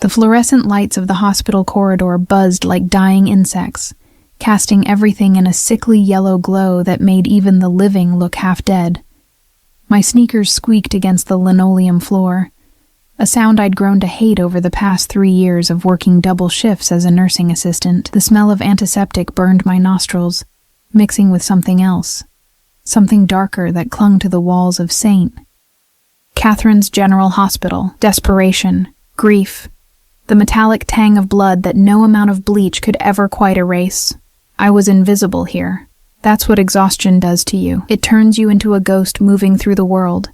The fluorescent lights of the hospital corridor buzzed like dying insects, casting everything in a sickly yellow glow that made even the living look half dead. My sneakers squeaked against the linoleum floor, a sound I'd grown to hate over the past 3 years of working double shifts as a nursing assistant. The smell of antiseptic burned my nostrils, mixing with something else, something darker that clung to the walls of St. Catherine's General Hospital. Desperation, grief, the metallic tang of blood that no amount of bleach could ever quite erase. I was invisible here. That's what exhaustion does to you. It turns you into a ghost moving through the world,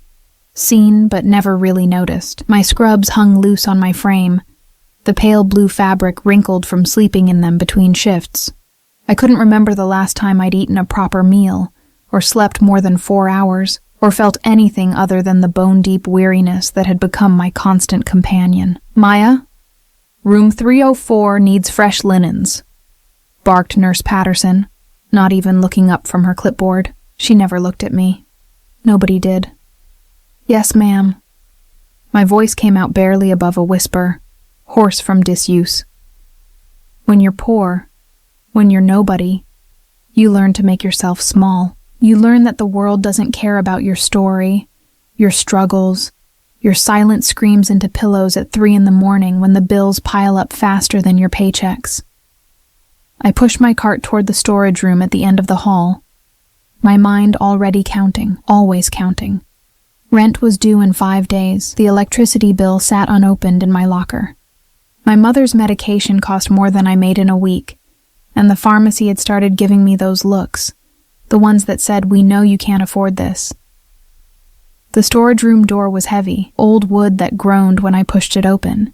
seen but never really noticed. My scrubs hung loose on my frame, the pale blue fabric wrinkled from sleeping in them between shifts. I couldn't remember the last time I'd eaten a proper meal, or slept more than 4 hours, or felt anything other than the bone-deep weariness that had become my constant companion. "Maya, room 304 needs fresh linens," barked Nurse Patterson, not even looking up from her clipboard. She never looked at me. Nobody did. "Yes, ma'am." My voice came out barely above a whisper, hoarse from disuse. When you're poor, when you're nobody, you learn to make yourself small. You learn that the world doesn't care about your story, your struggles, your silent screams into pillows at 3 a.m. when the bills pile up faster than your paychecks. I pushed my cart toward the storage room at the end of the hall, my mind already counting, always counting. Rent was due in 5 days. The electricity bill sat unopened in my locker. My mother's medication cost more than I made in a week, and the pharmacy had started giving me those looks, the ones that said, "We know you can't afford this." The storage room door was heavy, old wood that groaned when I pushed it open.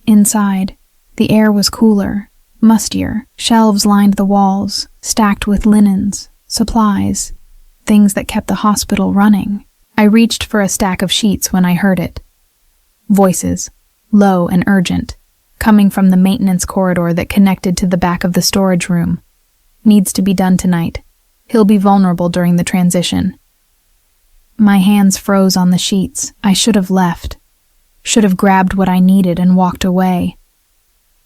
Inside, the air was cooler, mustier. Shelves lined the walls, stacked with linens, supplies, things that kept the hospital running. I reached for a stack of sheets when I heard it. Voices, low and urgent, coming from the maintenance corridor that connected to the back of the storage room. "Needs to be done tonight. He'll be vulnerable during the transition." My hands froze on the sheets. I should have left. Should have grabbed what I needed and walked away.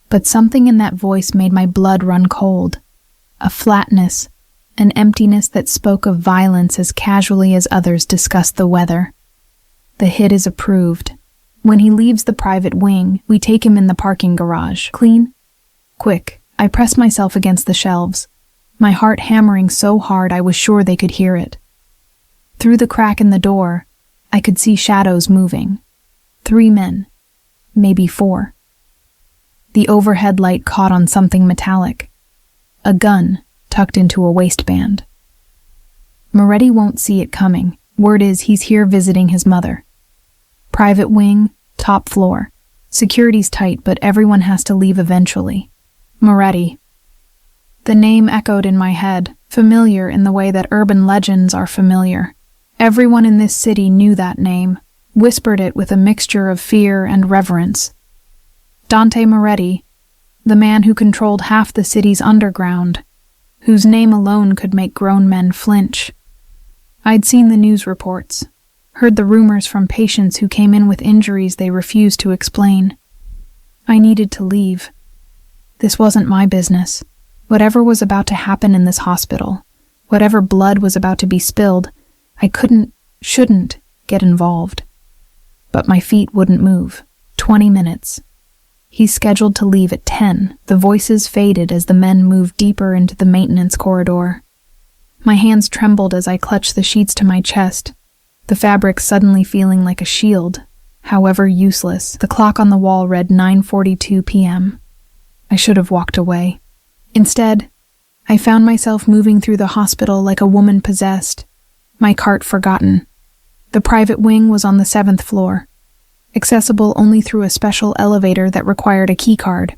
But something in that voice made my blood run cold. A flatness, an emptiness that spoke of violence as casually as others discussed the weather. "The hit is approved. When he leaves the private wing, we take him in the parking garage. Clean? Quick." I pressed myself against the shelves, my heart hammering so hard I was sure they could hear it. Through the crack in the door, I could see shadows moving. 3 men, maybe 4. The overhead light caught on something metallic. A gun tucked into a waistband. Moretti won't see it coming. Word is he's here visiting his mother. Private wing, top floor. Security's tight, but everyone has to leave eventually. Moretti. The name echoed in my head, familiar in the way that urban legends are familiar. Everyone in this city knew that name, whispered it with a mixture of fear and reverence. Dante Moretti, the man who controlled half the city's underground, whose name alone could make grown men flinch. I'd seen the news reports, heard the rumors from patients who came in with injuries they refused to explain. I needed to leave. This wasn't my business. Whatever was about to happen in this hospital, whatever blood was about to be spilled, I shouldn't get involved. But my feet wouldn't move. 20 minutes. He's scheduled to leave at 10. The voices faded as the men moved deeper into the maintenance corridor. My hands trembled as I clutched the sheets to my chest, the fabric suddenly feeling like a shield, however useless. The clock on the wall read 9:42 p.m. I should have walked away. Instead, I found myself moving through the hospital like a woman possessed, my cart forgotten. The private wing was on the 7th floor, accessible only through a special elevator that required a keycard,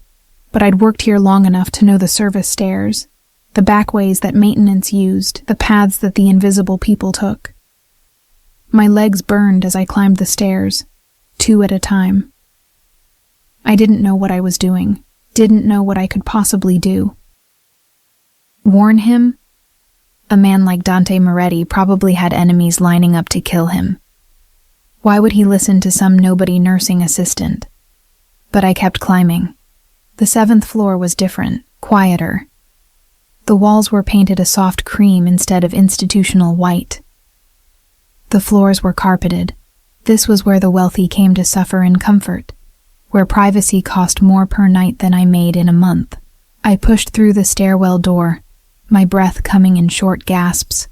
but I'd worked here long enough to know the service stairs, the backways that maintenance used, the paths that the invisible people took. My legs burned as I climbed the stairs, 2 at a time. I didn't know what I was doing, didn't know what I could possibly do. Warn him? A man like Dante Moretti probably had enemies lining up to kill him. Why would he listen to some nobody nursing assistant? But I kept climbing. The 7th floor was different, quieter. The walls were painted a soft cream instead of institutional white. The floors were carpeted. This was where the wealthy came to suffer in comfort, where privacy cost more per night than I made in a month. I pushed through the stairwell door, my breath coming in short gasps.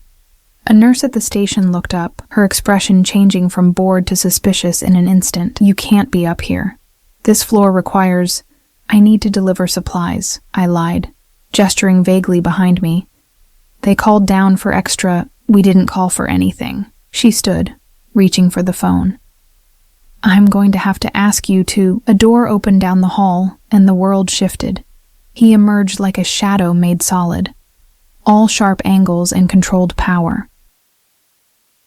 A nurse at the station looked up, her expression changing from bored to suspicious in an instant. "You can't be up here. This floor requires—" "I need to deliver supplies," I lied, gesturing vaguely behind me. "They called down for extra—" "We didn't call for anything." She stood, reaching for the phone. "I'm going to have to ask you to—" A door opened down the hall, and the world shifted. He emerged like a shadow made solid. All sharp angles and controlled power.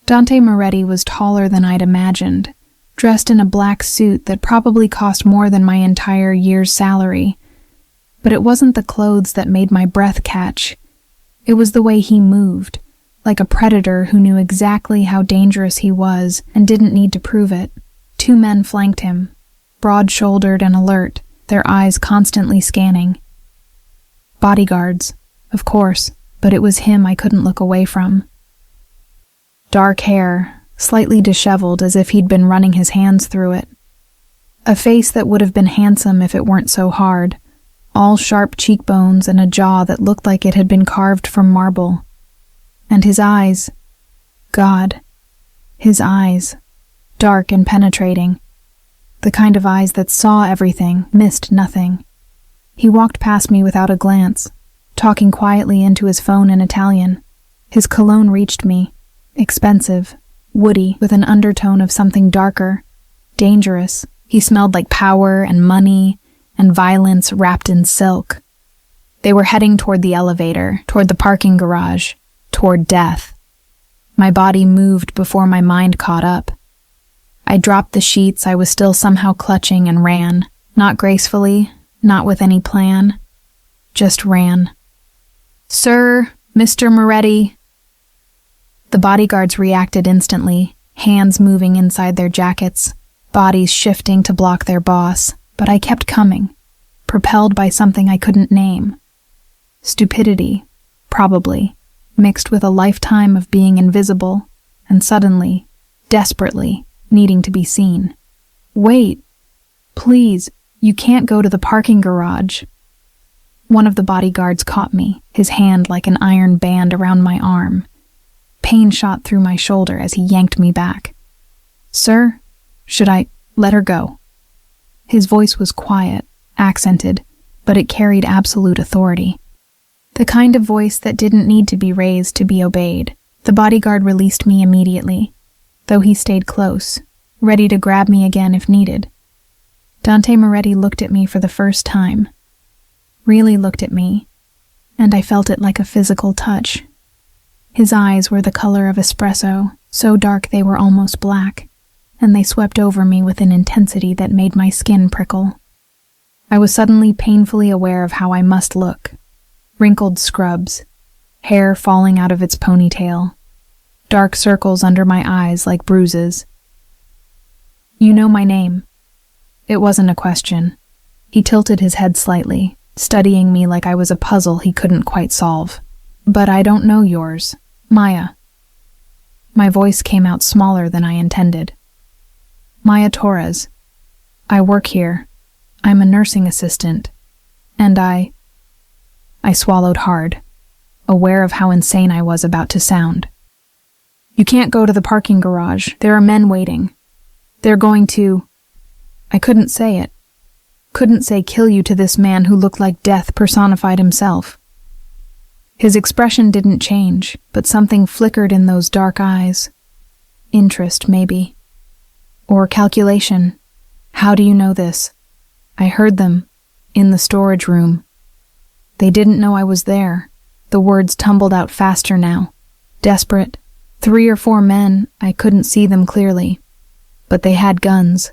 Dante Moretti was taller than I'd imagined, dressed in a black suit that probably cost more than my entire year's salary. But it wasn't the clothes that made my breath catch. It was the way he moved, like a predator who knew exactly how dangerous he was and didn't need to prove it. 2 men flanked him, broad-shouldered and alert, their eyes constantly scanning. Bodyguards, of course, but it was him I couldn't look away from. Dark hair, slightly disheveled as if he'd been running his hands through it. A face that would have been handsome if it weren't so hard, all sharp cheekbones and a jaw that looked like it had been carved from marble. And his eyes, God, his eyes, dark and penetrating, the kind of eyes that saw everything, missed nothing. He walked past me without a glance, talking quietly into his phone in Italian. His cologne reached me, expensive, woody, with an undertone of something darker, dangerous. He smelled like power and money and violence wrapped in silk. They were heading toward the elevator, toward the parking garage, toward death. My body moved before my mind caught up. I dropped the sheets I was still somehow clutching and ran, not gracefully, not with any plan, just ran. "Sir, Mr. Moretti." The bodyguards reacted instantly, hands moving inside their jackets, bodies shifting to block their boss, but I kept coming, propelled by something I couldn't name. Stupidity, probably, mixed with a lifetime of being invisible, and suddenly, desperately, needing to be seen. "Wait, please, you can't go to the parking garage." One of the bodyguards caught me, his hand like an iron band around my arm. Pain shot through my shoulder as he yanked me back. "Sir, should I let her go?" His voice was quiet, accented, but it carried absolute authority. The kind of voice that didn't need to be raised to be obeyed. The bodyguard released me immediately, though he stayed close, ready to grab me again if needed. Dante Moretti looked at me for the first time. Really looked at me, and I felt it like a physical touch. His eyes were the color of espresso, so dark they were almost black, and they swept over me with an intensity that made my skin prickle. I was suddenly painfully aware of how I must look. Wrinkled scrubs, hair falling out of its ponytail, dark circles under my eyes like bruises. "You know my name." It wasn't a question. He tilted his head slightly, studying me like I was a puzzle he couldn't quite solve. "But I don't know yours. Maya." My voice came out smaller than I intended. "Maya Torres. I work here. I'm a nursing assistant. And I swallowed hard, aware of how insane I was about to sound. "You can't go to the parking garage. There are men waiting. They're going to—" I couldn't say it. Couldn't say kill you to this man who looked like death personified himself. His expression didn't change, but something flickered in those dark eyes. Interest, maybe. Or calculation. "How do you know this?" "I heard them. In the storage room." They didn't know I was there. The words tumbled out faster now. Desperate. 3 or 4 men, I couldn't see them clearly. But they had guns.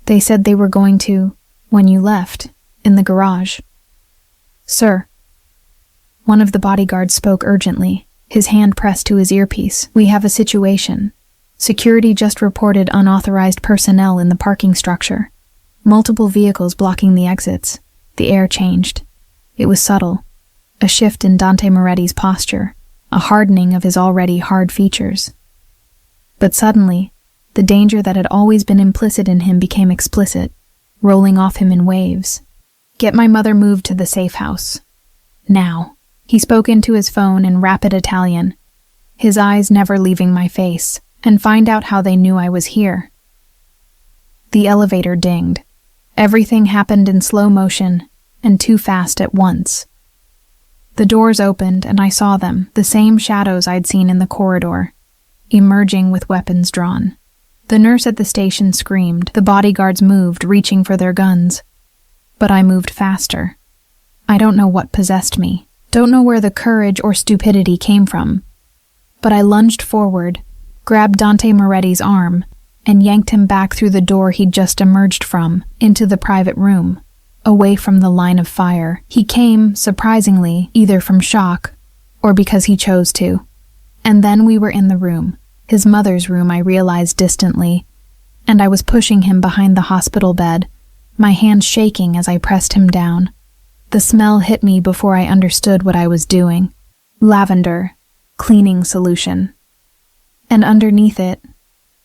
They said they were going to, when you left, in the garage. "Sir." One of the bodyguards spoke urgently, his hand pressed to his earpiece. "We have a situation. Security just reported unauthorized personnel in the parking structure. Multiple vehicles blocking the exits. The air changed. It was subtle. A shift in Dante Moretti's posture, a hardening of his already hard features. But suddenly, the danger that had always been implicit in him became explicit, rolling off him in waves. "Get my mother moved to the safe house. Now." He spoke into his phone in rapid Italian, his eyes never leaving my face, and find out how they knew I was here. The elevator dinged. Everything happened in slow motion, and too fast at once. The doors opened, and I saw them, the same shadows I'd seen in the corridor, emerging with weapons drawn. The nurse at the station screamed, the bodyguards moved, reaching for their guns. But I moved faster. I don't know what possessed me, don't know where the courage or stupidity came from, but I lunged forward, grabbed Dante Moretti's arm, and yanked him back through the door he'd just emerged from, into the private room, away from the line of fire. He came, surprisingly, either from shock or because he chose to. And then we were in the room, his mother's room, I realized distantly, and I was pushing him behind the hospital bed, my hands shaking as I pressed him down. The smell hit me before I understood what I was doing. Lavender, cleaning solution. And underneath it,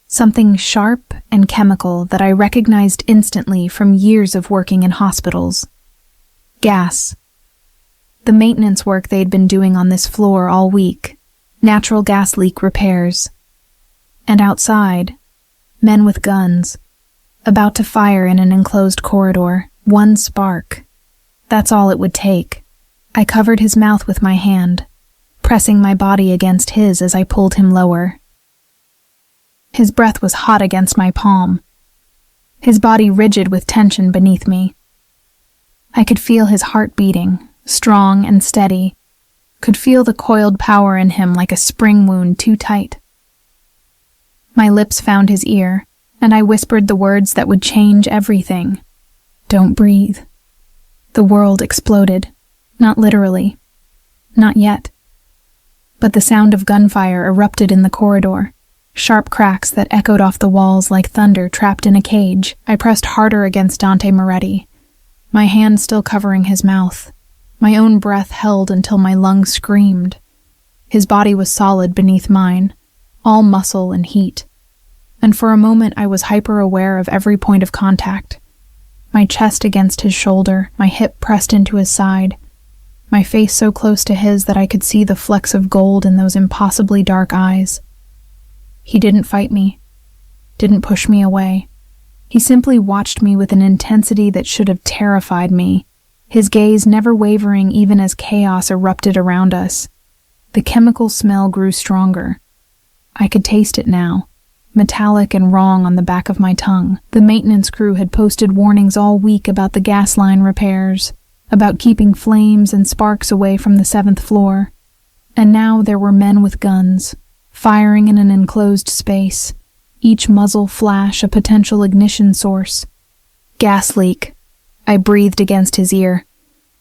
something sharp and chemical that I recognized instantly from years of working in hospitals. Gas. The maintenance work they'd been doing on this floor all week. Natural gas leak repairs. And outside, men with guns, about to fire in an enclosed corridor. One spark. That's all it would take. I covered his mouth with my hand, pressing my body against his as I pulled him lower. His breath was hot against my palm, his body rigid with tension beneath me. I could feel his heart beating, strong and steady, could feel the coiled power in him like a spring wound too tight. My lips found his ear, and I whispered the words that would change everything. "Don't breathe." The world exploded, not literally, not yet. But the sound of gunfire erupted in the corridor. Sharp cracks that echoed off the walls like thunder trapped in a cage. I pressed harder against Dante Moretti, my hand still covering his mouth. My own breath held until my lungs screamed. His body was solid beneath mine, all muscle and heat. And for a moment I was hyper-aware of every point of contact. My chest against his shoulder, my hip pressed into his side, my face so close to his that I could see the flecks of gold in those impossibly dark eyes. He didn't fight me, didn't push me away. He simply watched me with an intensity that should have terrified me, his gaze never wavering even as chaos erupted around us. The chemical smell grew stronger. I could taste it now, metallic and wrong on the back of my tongue. The maintenance crew had posted warnings all week about the gas line repairs, about keeping flames and sparks away from the 7th floor. And now there were men with guns, firing in an enclosed space, each muzzle flash a potential ignition source. "Gas leak," I breathed against his ear,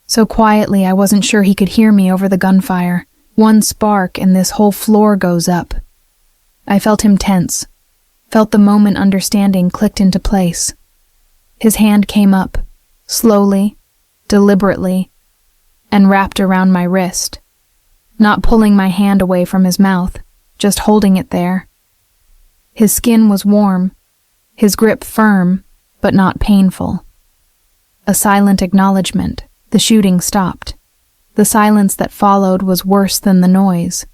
so quietly I wasn't sure he could hear me over the gunfire. One spark and this whole floor goes up. I felt him tense, felt the moment understanding clicked into place. His hand came up, slowly, deliberately, and wrapped around my wrist, not pulling my hand away from his mouth, just holding it there. His skin was warm, his grip firm, but not painful. A silent acknowledgement. The shooting stopped. The silence that followed was worse than the noise.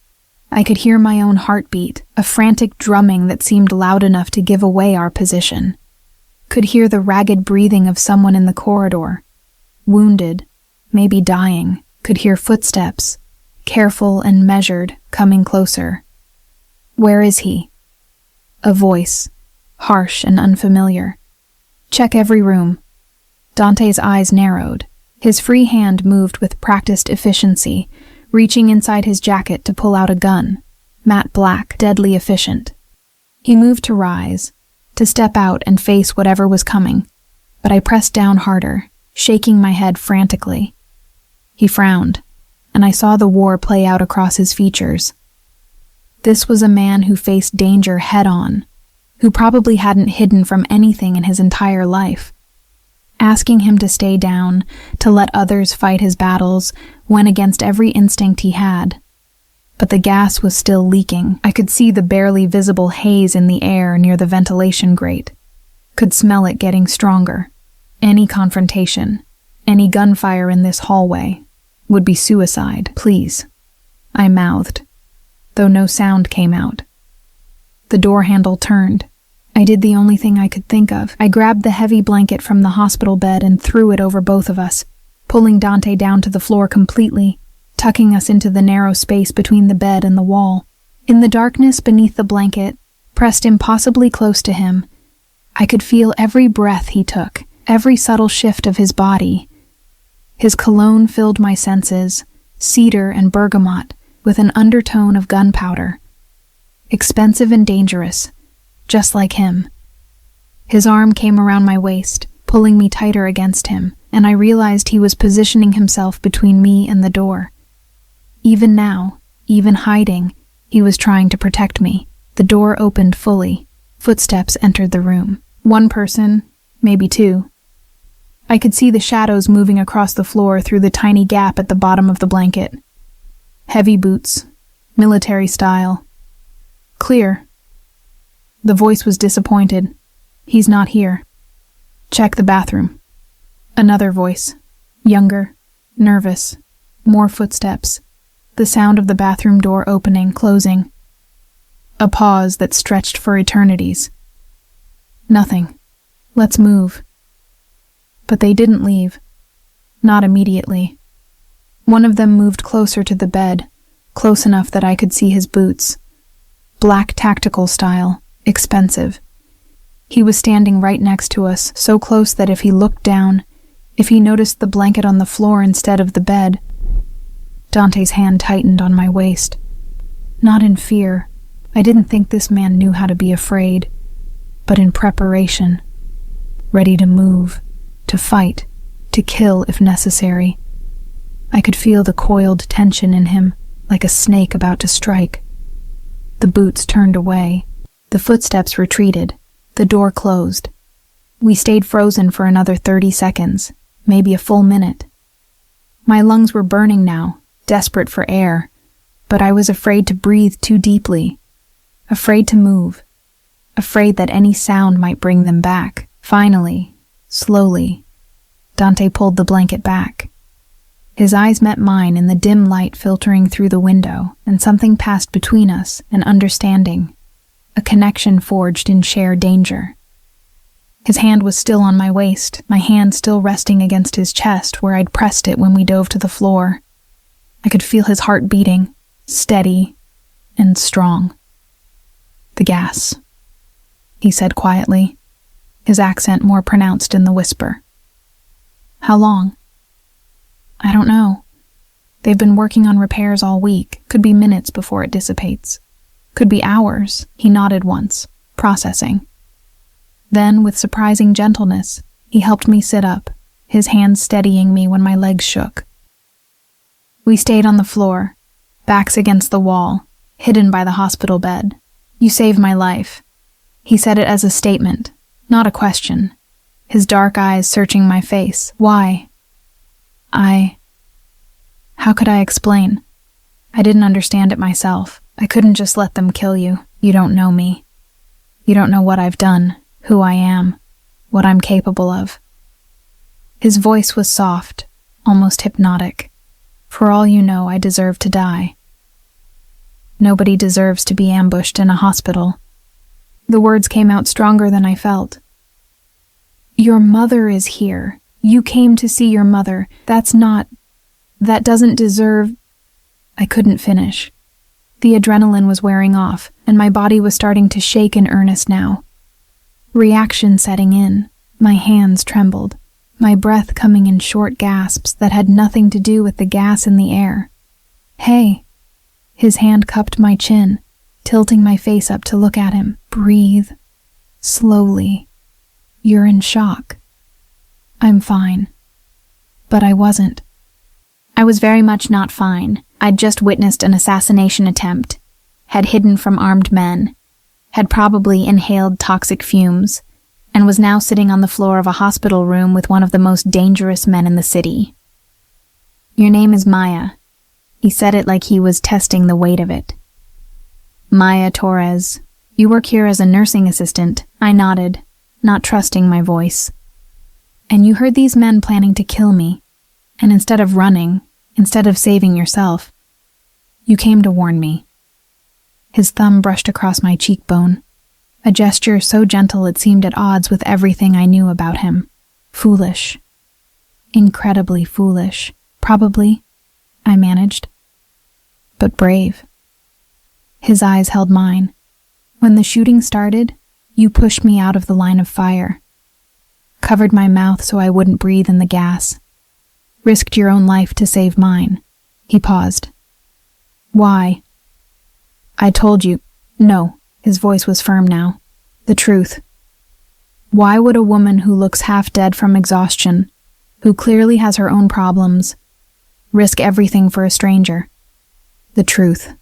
I could hear my own heartbeat, a frantic drumming that seemed loud enough to give away our position. Could hear the ragged breathing of someone in the corridor, wounded, maybe dying. Could hear footsteps, careful and measured, coming closer. "Where is he?" A voice, harsh and unfamiliar. "Check every room." Dante's eyes narrowed. His free hand moved with practiced efficiency, reaching inside his jacket to pull out a gun, matte black, deadly efficient. He moved to rise, to step out and face whatever was coming, but I pressed down harder, shaking my head frantically. He frowned, and I saw the war play out across his features. This was a man who faced danger head-on, who probably hadn't hidden from anything in his entire life. asking him to stay down, to let others fight his battles, went against every instinct he had. But the gas was still leaking. I could see the barely visible haze in the air near the ventilation grate. Could smell it getting stronger. Any confrontation, any gunfire in this hallway, would be suicide. Please, I mouthed, though no sound came out. The door handle turned. I did the only thing I could think of. I grabbed the heavy blanket from the hospital bed and threw it over both of us, pulling Dante down to the floor completely, tucking us into the narrow space between the bed and the wall. In the darkness beneath the blanket, pressed impossibly close to him, I could feel every breath he took, every subtle shift of his body. His cologne filled my senses, cedar and bergamot, with an undertone of gunpowder. Expensive and dangerous, just like him. His arm came around my waist, pulling me tighter against him, and I realized he was positioning himself between me and the door. Even now, even hiding, he was trying to protect me. The door opened fully. Footsteps entered the room. One person, maybe two. I could see the shadows moving across the floor through the tiny gap at the bottom of the blanket. Heavy boots, military style. Clear. The voice was disappointed. He's not here. Check the bathroom. Another voice. Younger, nervous. More footsteps. The sound of the bathroom door opening, closing. A pause that stretched for eternities. Nothing. Let's move. But they didn't leave. Not immediately. One of them moved closer to the bed, close enough that I could see his boots. Black tactical style, expensive. He was standing right next to us, so close that if he looked down, if he noticed the blanket on the floor instead of the bed. Dante's hand tightened on my waist. Not in fear. I didn't think this man knew how to be afraid, but in preparation. Ready to move, to fight, to kill if necessary. I could feel the coiled tension in him, like a snake about to strike. The boots turned away. The footsteps retreated. The door closed. We stayed frozen for another 30 seconds, maybe a full minute. My lungs were burning now, desperate for air, but I was afraid to breathe too deeply, afraid to move, afraid that any sound might bring them back. Finally, slowly, Dante pulled the blanket back. His eyes met mine in the dim light filtering through the window, and something passed between us, an understanding, a connection forged in shared danger. His hand was still on my waist, my hand still resting against his chest where I'd pressed it when we dove to the floor. I could feel his heart beating, steady and strong. The gas, he said quietly, his accent more pronounced in the whisper. How long? I don't know. They've been working on repairs all week. Could be minutes before it dissipates. Could be hours. He nodded once, processing. Then, with surprising gentleness, he helped me sit up, his hands steadying me when my legs shook. We stayed on the floor, backs against the wall, hidden by the hospital bed. You saved my life. He said it as a statement, not a question, his dark eyes searching my face. Why? How could I explain? I didn't understand it myself. I couldn't just let them kill you. You don't know me. You don't know what I've done, who I am, what I'm capable of. His voice was soft, almost hypnotic. For all you know, I deserve to die. Nobody deserves to be ambushed in a hospital. The words came out stronger than I felt. Your mother is here. You came to see your mother. That doesn't deserve... I couldn't finish. The adrenaline was wearing off, and my body was starting to shake in earnest now. Reaction setting in. My hands trembled, my breath coming in short gasps that had nothing to do with the gas in the air. Hey. His hand cupped my chin, tilting my face up to look at him. Breathe. Slowly. You're in shock. I'm fine. But I wasn't. I was very much not fine. I'd just witnessed an assassination attempt, had hidden from armed men, had probably inhaled toxic fumes, and was now sitting on the floor of a hospital room with one of the most dangerous men in the city. "Your name is Maya." He said it like he was testing the weight of it. "Maya Torres. You work here as a nursing assistant." I nodded, not trusting my voice. "And you heard these men planning to kill me, and instead of running, instead of saving yourself, you came to warn me." His thumb brushed across my cheekbone, a gesture so gentle it seemed at odds with everything I knew about him. Foolish. Incredibly foolish. Probably, I managed. But brave. His eyes held mine. "When the shooting started, you pushed me out of the line of fire. Covered my mouth so I wouldn't breathe in the gas. Risked your own life to save mine." He paused. "Why?" "I told you." "No." His voice was firm now. "The truth. Why would a woman who looks half dead from exhaustion, who clearly has her own problems, risk everything for a stranger?" The truth.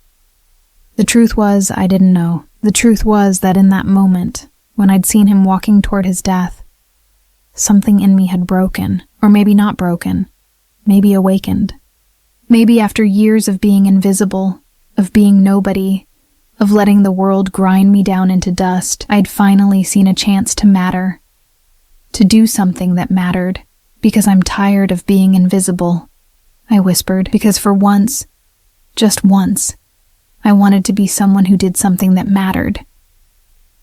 The truth was, I didn't know. The truth was that in that moment, when I'd seen him walking toward his death, something in me had broken, or maybe not broken, maybe awakened. Maybe after years of being invisible, of being nobody, of letting the world grind me down into dust, I'd finally seen a chance to matter, to do something that mattered, because I'm tired of being invisible, I whispered, because for once, just once, I wanted to be someone who did something that mattered.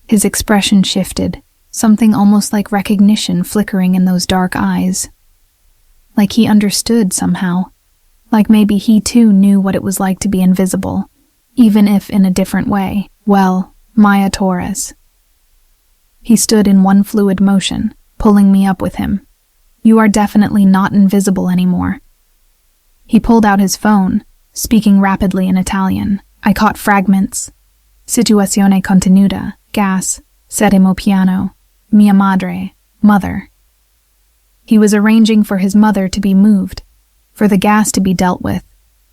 His expression shifted, something almost like recognition flickering in those dark eyes. Like he understood somehow, like maybe he too knew what it was like to be invisible, even if in a different way. "Well, Maya Torres." He stood in one fluid motion, pulling me up with him. "You are definitely not invisible anymore." He pulled out his phone, speaking rapidly in Italian. I caught fragments. "Situazione contenuta, gas, sedimo piano, mia madre, mother." He was arranging for his mother to be moved, for the gas to be dealt with,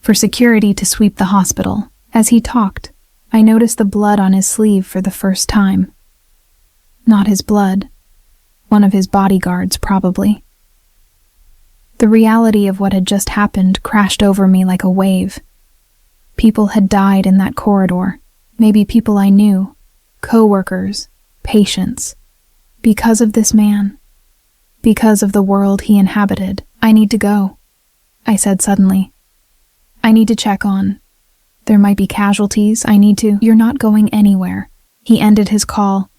for security to sweep the hospital. As he talked, I noticed the blood on his sleeve for the first time. Not his blood. One of his bodyguards, probably. The reality of what had just happened crashed over me like a wave. People had died in that corridor. Maybe people I knew. Co-workers. Patients. Because of this man. Because of the world he inhabited. "I need to go," I said suddenly. "I need to check on. There might be casualties. I need to—" "You're not going anywhere." He ended his call,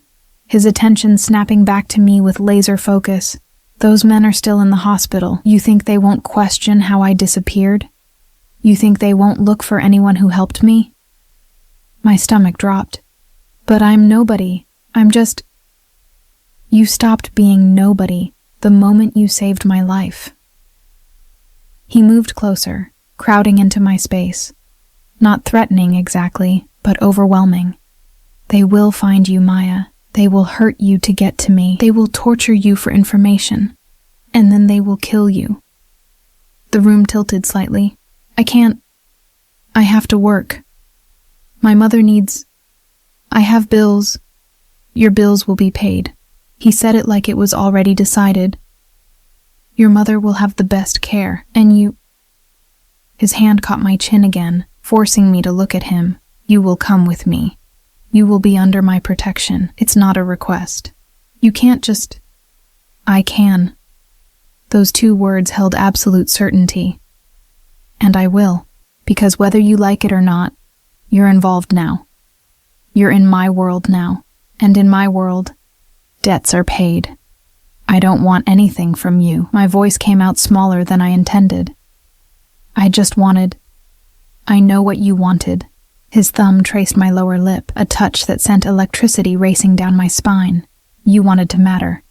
his attention snapping back to me with laser focus. "Those men are still in the hospital. You think they won't question how I disappeared? You think they won't look for anyone who helped me?" My stomach dropped. "But I'm nobody. I'm just—" "You stopped being nobody the moment you saved my life." He moved closer, crowding into my space. Not threatening exactly, but overwhelming. "They will find you, Maya. They will hurt you to get to me. They will torture you for information. And then they will kill you." The room tilted slightly. "I can't. I have to work. My mother needs— I have bills. Your bills will be paid." He said it like it was already decided. "Your mother will have the best care, and you—" His hand caught my chin again, forcing me to look at him. "You will come with me. You will be under my protection. It's not a request. You can't just—" "I can." Those two words held absolute certainty. "And I will, because whether you like it or not, you're involved now. You're in my world now, and in my world, debts are paid. I don't want anything from you." My voice came out smaller than I intended. "I just wanted— I know what you wanted." His thumb traced my lower lip, a touch that sent electricity racing down my spine. "You wanted to matter.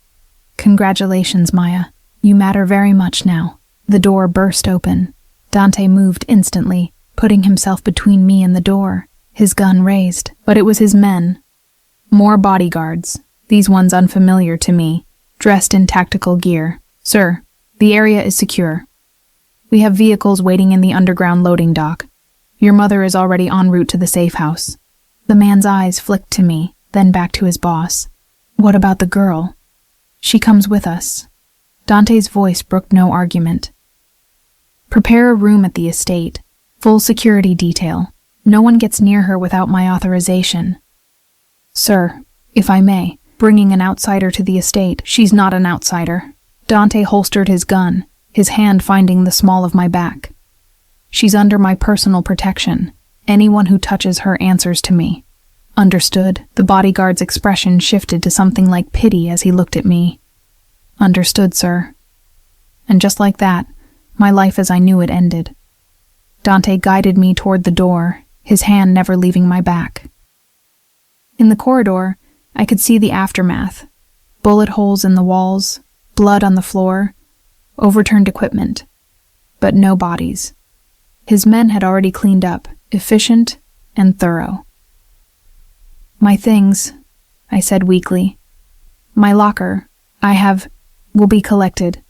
Congratulations, Maya. You matter very much now." The door burst open. Dante moved instantly, putting himself between me and the door, his gun raised. But it was his men. More bodyguards, these ones unfamiliar to me, dressed in tactical gear. "Sir, the area is secure. We have vehicles waiting in the underground loading dock. Your mother is already en route to the safe house." The man's eyes flicked to me, then back to his boss. "What about the girl?" She comes with us. Dante's voice brooked no argument. Prepare a room at the estate. Full security detail. No one gets near her without my authorization. Sir, if I may, bringing an outsider to the estate. She's not an outsider. Dante holstered his gun, his hand finding the small of my back. She's under my personal protection. Anyone who touches her answers to me. Understood. The bodyguard's expression shifted to something like pity as he looked at me. Understood, sir. And just like that, my life as I knew it ended. Dante guided me toward the door, his hand never leaving my back. In the corridor, I could see the aftermath. Bullet holes in the walls, blood on the floor, overturned equipment. But no bodies. His men had already cleaned up, efficient and thorough. My things, I said weakly. My locker, will be collected.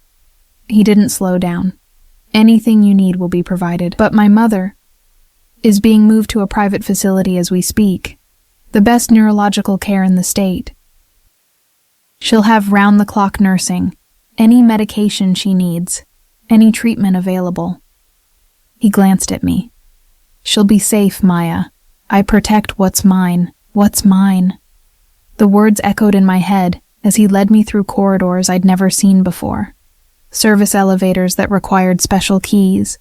He didn't slow down. Anything you need will be provided. But my mother is being moved to a private facility as we speak. The best neurological care in the state. She'll have round-the-clock nursing, any medication she needs, any treatment available. He glanced at me. She'll be safe, Maya. I protect what's mine. What's mine? The words echoed in my head as he led me through corridors I'd never seen before. Service elevators that required special keys,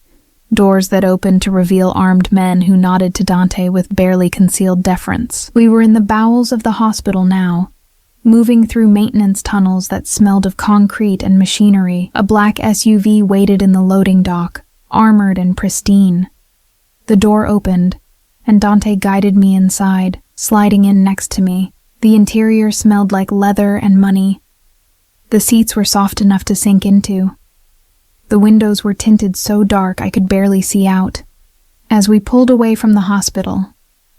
doors that opened to reveal armed men who nodded to Dante with barely concealed deference. We were in the bowels of the hospital now, moving through maintenance tunnels that smelled of concrete and machinery. A black SUV waited in the loading dock, armored and pristine. The door opened, and Dante guided me inside, sliding in next to me. The interior smelled like leather and money. The seats were soft enough to sink into. The windows were tinted so dark I could barely see out. As we pulled away from the hospital,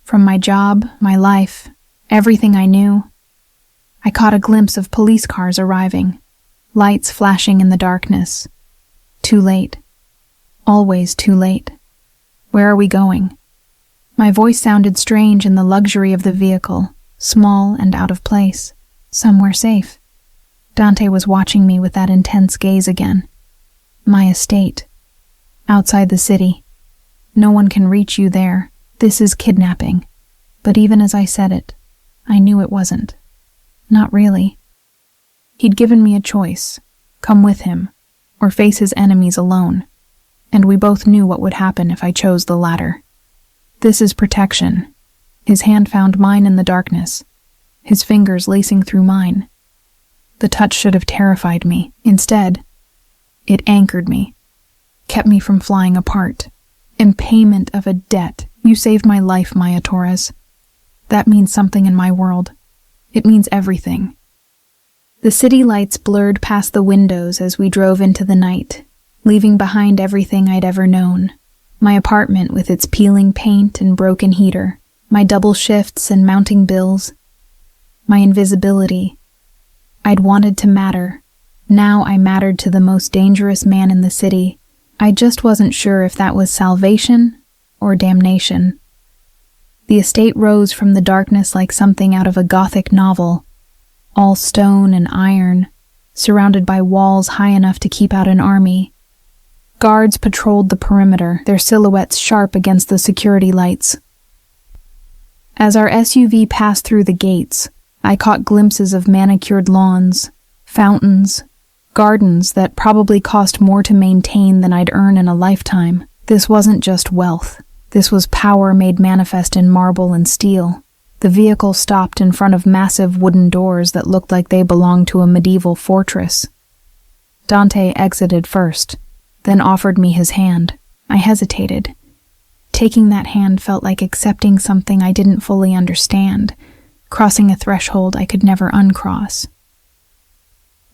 from my job, my life, everything I knew, I caught a glimpse of police cars arriving, lights flashing in the darkness. Too late. Always too late. Where are we going? My voice sounded strange in the luxury of the vehicle, small and out of place. Somewhere safe. Dante was watching me with that intense gaze again. My estate. Outside the city. No one can reach you there. This is kidnapping. But even as I said it, I knew it wasn't. Not really. He'd given me a choice. Come with him, or face his enemies alone. And we both knew what would happen if I chose the latter. This is protection. His hand found mine in the darkness, his fingers lacing through mine. The touch should have terrified me. Instead, it anchored me, kept me from flying apart. In payment of a debt, you saved my life, Maya Torres. That means something in my world. It means everything. The city lights blurred past the windows as we drove into the night, leaving behind everything I'd ever known. My apartment with its peeling paint and broken heater, my double shifts and mounting bills, my invisibility. I'd wanted to matter. Now I mattered to the most dangerous man in the city. I just wasn't sure if that was salvation or damnation. The estate rose from the darkness like something out of a Gothic novel, all stone and iron, surrounded by walls high enough to keep out an army. Guards patrolled the perimeter, their silhouettes sharp against the security lights. As our SUV passed through the gates, I caught glimpses of manicured lawns, fountains, gardens that probably cost more to maintain than I'd earn in a lifetime. This wasn't just wealth. This was power made manifest in marble and steel. The vehicle stopped in front of massive wooden doors that looked like they belonged to a medieval fortress. Dante exited first, then offered me his hand. I hesitated. Taking that hand felt like accepting something I didn't fully understand, crossing a threshold I could never uncross.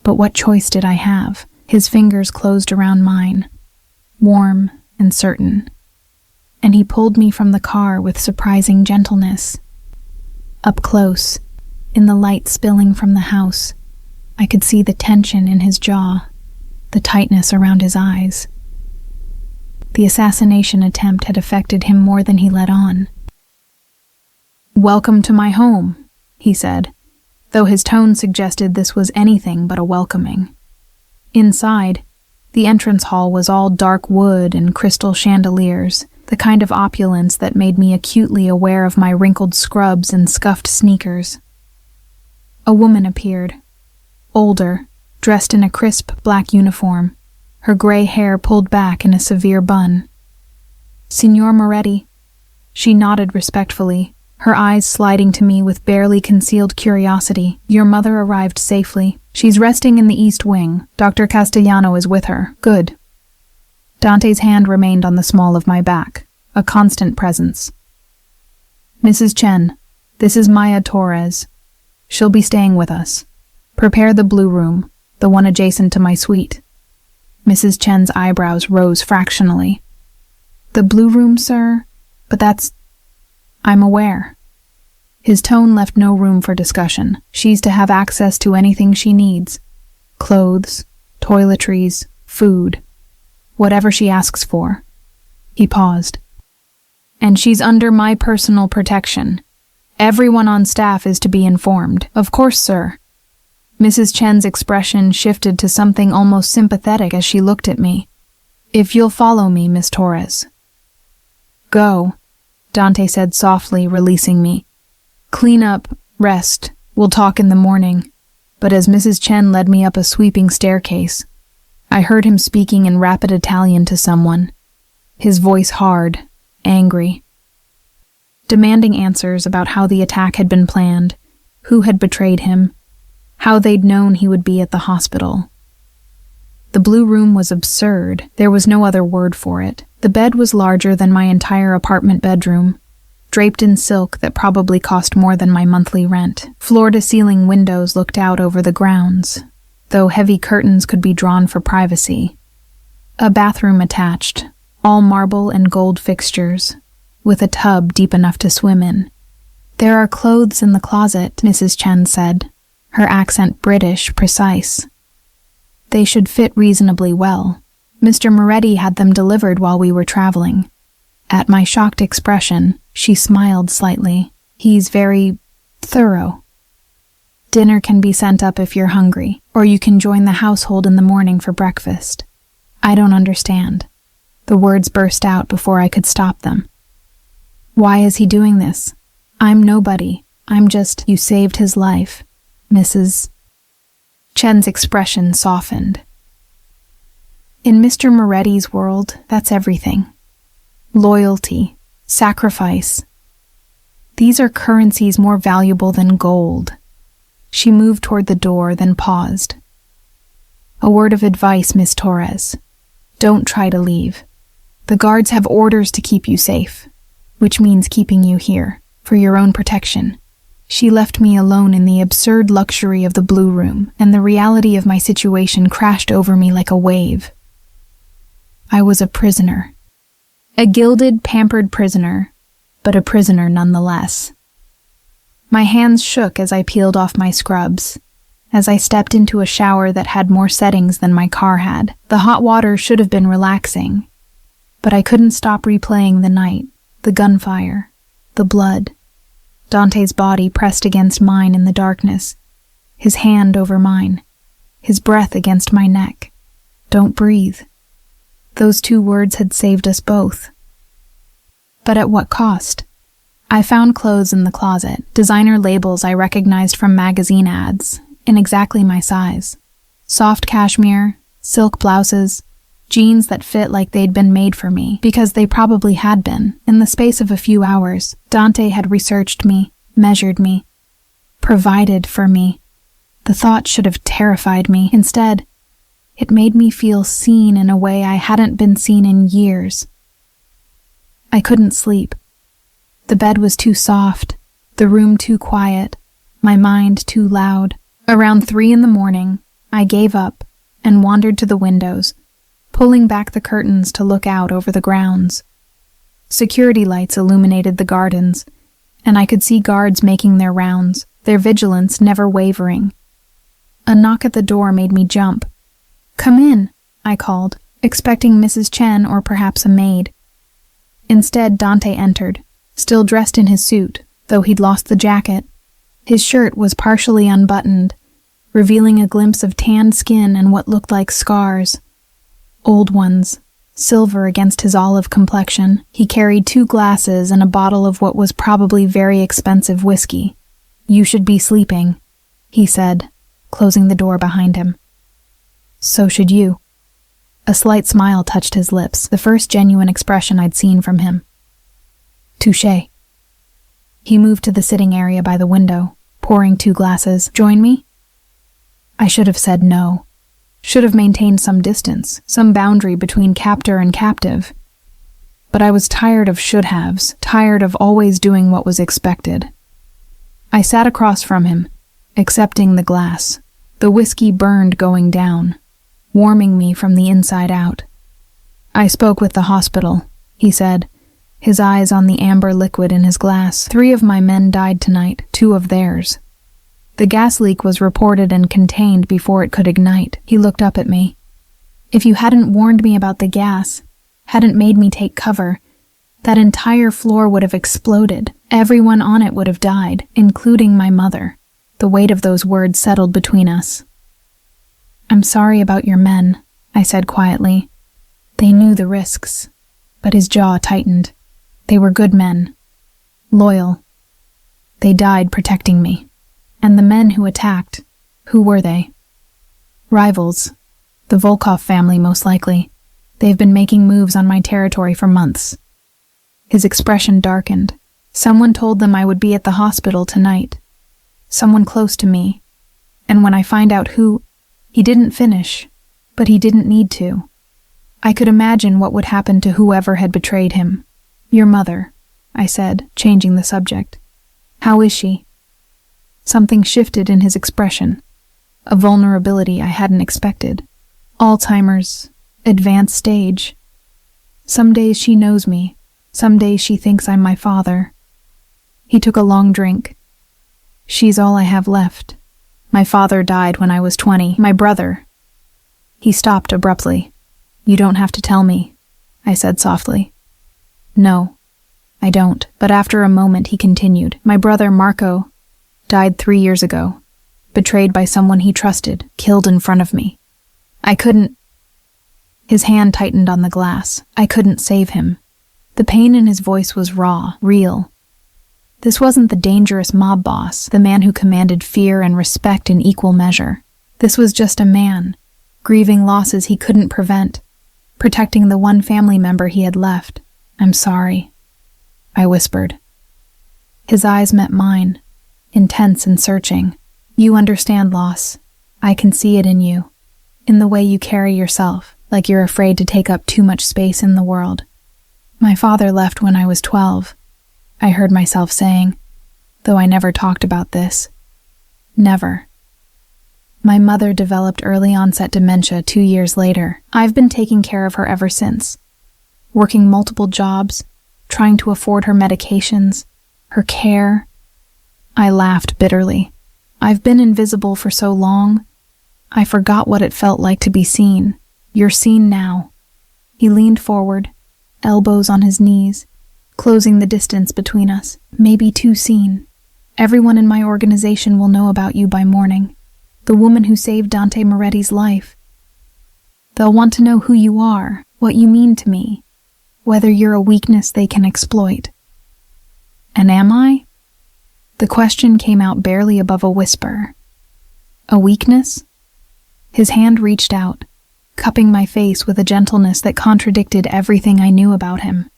But what choice did I have? His fingers closed around mine, warm and certain, and he pulled me from the car with surprising gentleness. Up close, in the light spilling from the house, I could see the tension in his jaw, the tightness around his eyes. The assassination attempt had affected him more than he let on. "Welcome to my home," he said, though his tone suggested this was anything but a welcoming. Inside, the entrance hall was all dark wood and crystal chandeliers, the kind of opulence that made me acutely aware of my wrinkled scrubs and scuffed sneakers. A woman appeared, older, dressed in a crisp black uniform, her gray hair pulled back in a severe bun. "Signor Moretti." She nodded respectfully, her eyes sliding to me with barely concealed curiosity. "Your mother arrived safely. She's resting in the East Wing. Dr. Castellano is with her." "Good." Dante's hand remained on the small of my back, a constant presence. "Mrs. Chen, this is Maya Torres. She'll be staying with us. Prepare the blue room, the one adjacent to my suite." Mrs. Chen's eyebrows rose fractionally. "The blue room, sir? But that's—" "I'm aware." His tone left no room for discussion. "She's to have access to anything she needs. Clothes, toiletries, food. Whatever she asks for." He paused. "And she's under my personal protection. Everyone on staff is to be informed." "Of course, sir." Mrs. Chen's expression shifted to something almost sympathetic as she looked at me. "If you'll follow me, Miss Torres." "Go," Dante said softly, releasing me. "Clean up, rest, we'll talk in the morning." But as Mrs. Chen led me up a sweeping staircase, I heard him speaking in rapid Italian to someone, his voice hard, angry, demanding answers about how the attack had been planned, who had betrayed him, how they'd known he would be at the hospital. The blue room was absurd. There was no other word for it. The bed was larger than my entire apartment bedroom, draped in silk that probably cost more than my monthly rent. Floor-to-ceiling windows looked out over the grounds, though heavy curtains could be drawn for privacy. A bathroom attached, all marble and gold fixtures, with a tub deep enough to swim in. "There are clothes in the closet," Mrs. Chen said, her accent British, precise. "They should fit reasonably well. Mr. Moretti had them delivered while we were traveling." At my shocked expression, she smiled slightly. "He's very thorough. Dinner can be sent up if you're hungry, or you can join the household in the morning for breakfast." "I don't understand." The words burst out before I could stop them. "Why is he doing this? I'm nobody. I'm just—" "You saved his life, Mrs. Chen's expression softened. "In Mr. Moretti's world, that's everything. Loyalty, sacrifice. These are currencies more valuable than gold." She moved toward the door, then paused. "A word of advice, Miss Torres. Don't try to leave. The guards have orders to keep you safe, which means keeping you here, for your own protection." She left me alone in the absurd luxury of the blue room, and the reality of my situation crashed over me like a wave. I was a prisoner. A gilded, pampered prisoner, but a prisoner nonetheless. My hands shook as I peeled off my scrubs, as I stepped into a shower that had more settings than my car had. The hot water should have been relaxing, but I couldn't stop replaying the night, the gunfire, the blood. Dante's body pressed against mine in the darkness, his hand over mine, his breath against my neck. "Don't breathe." Those 2 words had saved us both. But at what cost? I found clothes in the closet, designer labels I recognized from magazine ads, in exactly my size. Soft cashmere, silk blouses, jeans that fit like they'd been made for me, because they probably had been. In the space of a few hours, Dante had researched me, measured me, provided for me. The thought should have terrified me. Instead, it made me feel seen in a way I hadn't been seen in years. I couldn't sleep. The bed was too soft, the room too quiet, my mind too loud. Around 3 in the morning, I gave up and wandered to the windows, pulling back the curtains to look out over the grounds. Security lights illuminated the gardens, and I could see guards making their rounds, their vigilance never wavering. A knock at the door made me jump. "Come in," I called, expecting Mrs. Chen or perhaps a maid. Instead, Dante entered, still dressed in his suit, though he'd lost the jacket. His shirt was partially unbuttoned, revealing a glimpse of tanned skin and what looked like scars. Old ones, silver against his olive complexion. He carried 2 glasses and a bottle of what was probably very expensive whiskey. "You should be sleeping," he said, closing the door behind him. "So should you." A slight smile touched his lips, the first genuine expression I'd seen from him. "Touché." He moved to the sitting area by the window, pouring 2 glasses. "Join me?" I should have said no. Should have maintained some distance, some boundary between captor and captive. But I was tired of should-haves, tired of always doing what was expected. I sat across from him, accepting the glass. The whiskey burned going down, warming me from the inside out. "I spoke with the hospital," he said, his eyes on the amber liquid in his glass. "3 of my men died tonight, 2 of theirs. The gas leak was reported and contained before it could ignite." He looked up at me. "If you hadn't warned me about the gas, hadn't made me take cover, that entire floor would have exploded. Everyone on it would have died, including my mother." The weight of those words settled between us. "I'm sorry about your men," I said quietly. They knew the risks, but his jaw tightened. They were good men. Loyal. They died protecting me. And the men who attacked, who were they? Rivals. The Volkov family, most likely. They've been making moves on my territory for months. His expression darkened. "Someone told them I would be at the hospital tonight. Someone close to me. And when I find out who..." He didn't finish, but he didn't need to. I could imagine what would happen to whoever had betrayed him. "Your mother," I said, changing the subject. "How is she?" Something shifted in his expression, a vulnerability I hadn't expected. "Alzheimer's, advanced stage. Some days she knows me, some days she thinks I'm my father." He took a long drink. "She's all I have left. My father died when I was 20, my brother." He stopped abruptly. "You don't have to tell me," I said softly. "No, I don't." But after a moment he continued. "My brother Marco died 3 years ago, betrayed by someone he trusted, killed in front of me. I couldn't..." His hand tightened on the glass. "I couldn't save him." The pain in his voice was raw, real. This wasn't the dangerous mob boss, the man who commanded fear and respect in equal measure. This was just a man, grieving losses he couldn't prevent, protecting the one family member he had left. "I'm sorry," I whispered. His eyes met mine, intense and searching. "You understand loss. I can see it in you, in the way you carry yourself, like you're afraid to take up too much space in the world." "My father left when I was 12, I heard myself saying, though I never talked about this. Never. My mother developed early-onset dementia 2 years later. I've been taking care of her ever since, working multiple jobs, trying to afford her medications, her care." I laughed bitterly. "I've been invisible for so long. I forgot what it felt like to be seen. You're seen now." He leaned forward, elbows on his knees, closing the distance between us. "Maybe too seen. Everyone in my organization will know about you by morning. The woman who saved Dante Moretti's life. They'll want to know who you are, what you mean to me, whether you're a weakness they can exploit." "And am I?" The question came out barely above a whisper. "A weakness?" His hand reached out, cupping my face with a gentleness that contradicted everything I knew about him.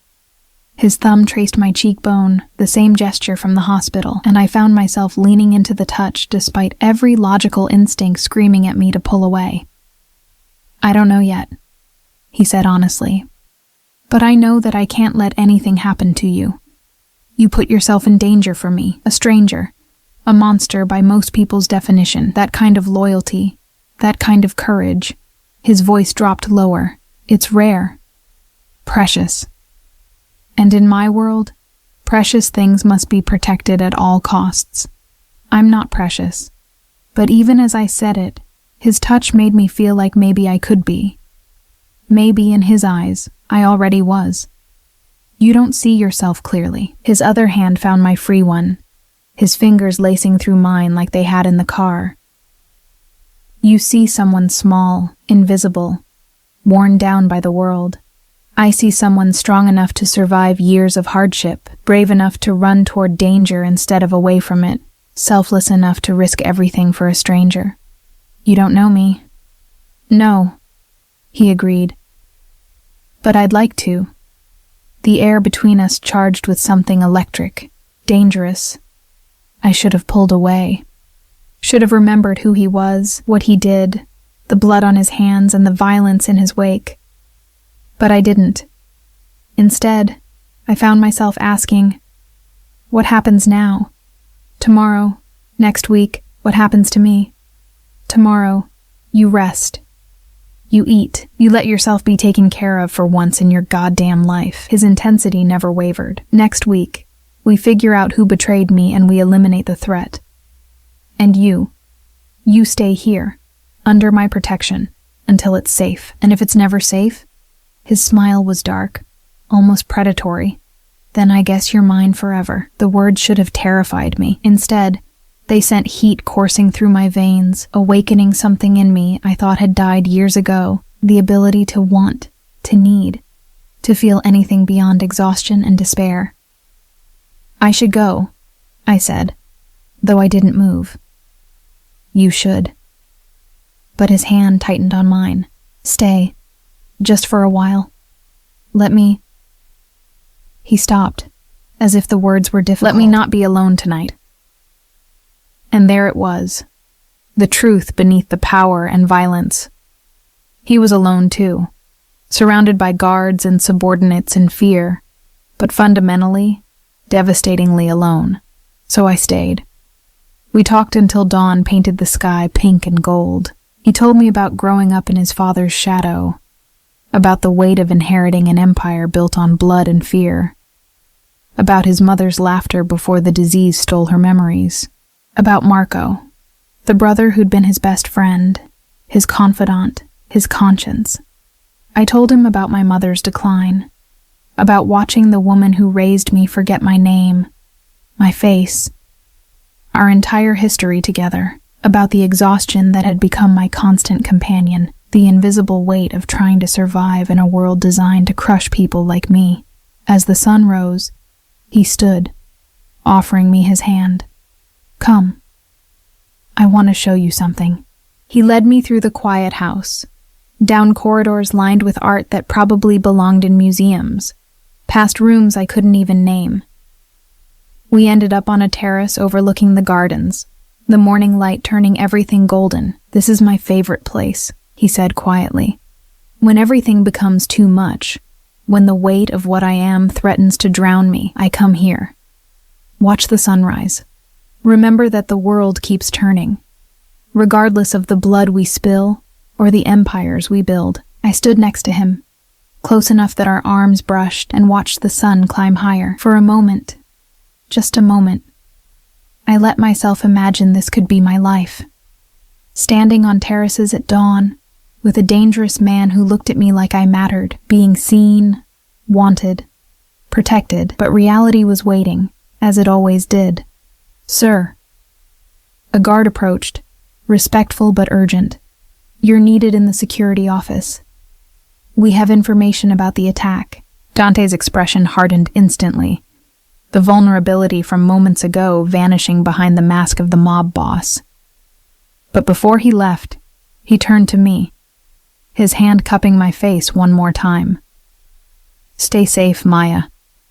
His thumb traced my cheekbone, the same gesture from the hospital, and I found myself leaning into the touch despite every logical instinct screaming at me to pull away. "I don't know yet," he said honestly. "But I know that I can't let anything happen to you. You put yourself in danger for me, a stranger, a monster by most people's definition. That kind of loyalty, that kind of courage." His voice dropped lower. "It's rare. Precious. And in my world, precious things must be protected at all costs. I'm not precious." But even as I said it, his touch made me feel like maybe I could be. Maybe in his eyes, I already was. "You don't see yourself clearly." His other hand found my free one. his fingers lacing through mine like they had in the car. You see someone small, invisible, worn down by the world. I see someone strong enough to survive years of hardship, brave enough to run toward danger instead of away from it, selfless enough to risk everything for a stranger. You don't know me. No, he agreed. But I'd like to. The air between us charged with something electric, dangerous. I should have pulled away. Should have remembered who he was, what he did, the blood on his hands and the violence in his wake. But I didn't. Instead, I found myself asking, what happens now? Tomorrow, next week, what happens to me? Tomorrow, you rest. You eat. You let yourself be taken care of for once in your goddamn life. His intensity never wavered. Next week, we figure out who betrayed me and we eliminate the threat. And you stay here, under my protection, until it's safe. And if it's never safe? His smile was dark, almost predatory. Then I guess you're mine forever. The words should have terrified me. Instead, they sent heat coursing through my veins, awakening something in me I thought had died years ago, the ability to want, to need, to feel anything beyond exhaustion and despair. I should go, I said, though I didn't move. You should. But his hand tightened on mine. Stay. Just for a while. Let me... He stopped, as if the words were difficult. Let me not be alone tonight. And there it was, the truth beneath the power and violence. He was alone too, surrounded by guards and subordinates in fear, but fundamentally, devastatingly alone. So I stayed. We talked until dawn painted the sky pink and gold. He told me about growing up in his father's shadow, about the weight of inheriting an empire built on blood and fear, about his mother's laughter before the disease stole her memories, about Marco, the brother who'd been his best friend, his confidant, his conscience. I told him about my mother's decline, about watching the woman who raised me forget my name, my face, our entire history together, about the exhaustion that had become my constant companion, the invisible weight of trying to survive in a world designed to crush people like me. As the sun rose, he stood, offering me his hand. Come. I want to show you something. He led me through the quiet house, down corridors lined with art that probably belonged in museums, past rooms I couldn't even name. We ended up on a terrace overlooking the gardens, the morning light turning everything golden. This is my favorite place, he said quietly. When everything becomes too much, when the weight of what I am threatens to drown me, I come here. Watch the sunrise. Remember that the world keeps turning. Regardless of the blood we spill or the empires we build. I stood next to him, close enough that our arms brushed, and watched the sun climb higher. For a moment, just a moment, I let myself imagine this could be my life. Standing on terraces at dawn, with a dangerous man who looked at me like I mattered, being seen, wanted, protected, but reality was waiting, as it always did. Sir. A guard approached, respectful but urgent. You're needed in the security office. We have information about the attack. Dante's expression hardened instantly, the vulnerability from moments ago vanishing behind the mask of the mob boss. But before he left, he turned to me, his hand cupping my face one more time. Stay safe, Maya.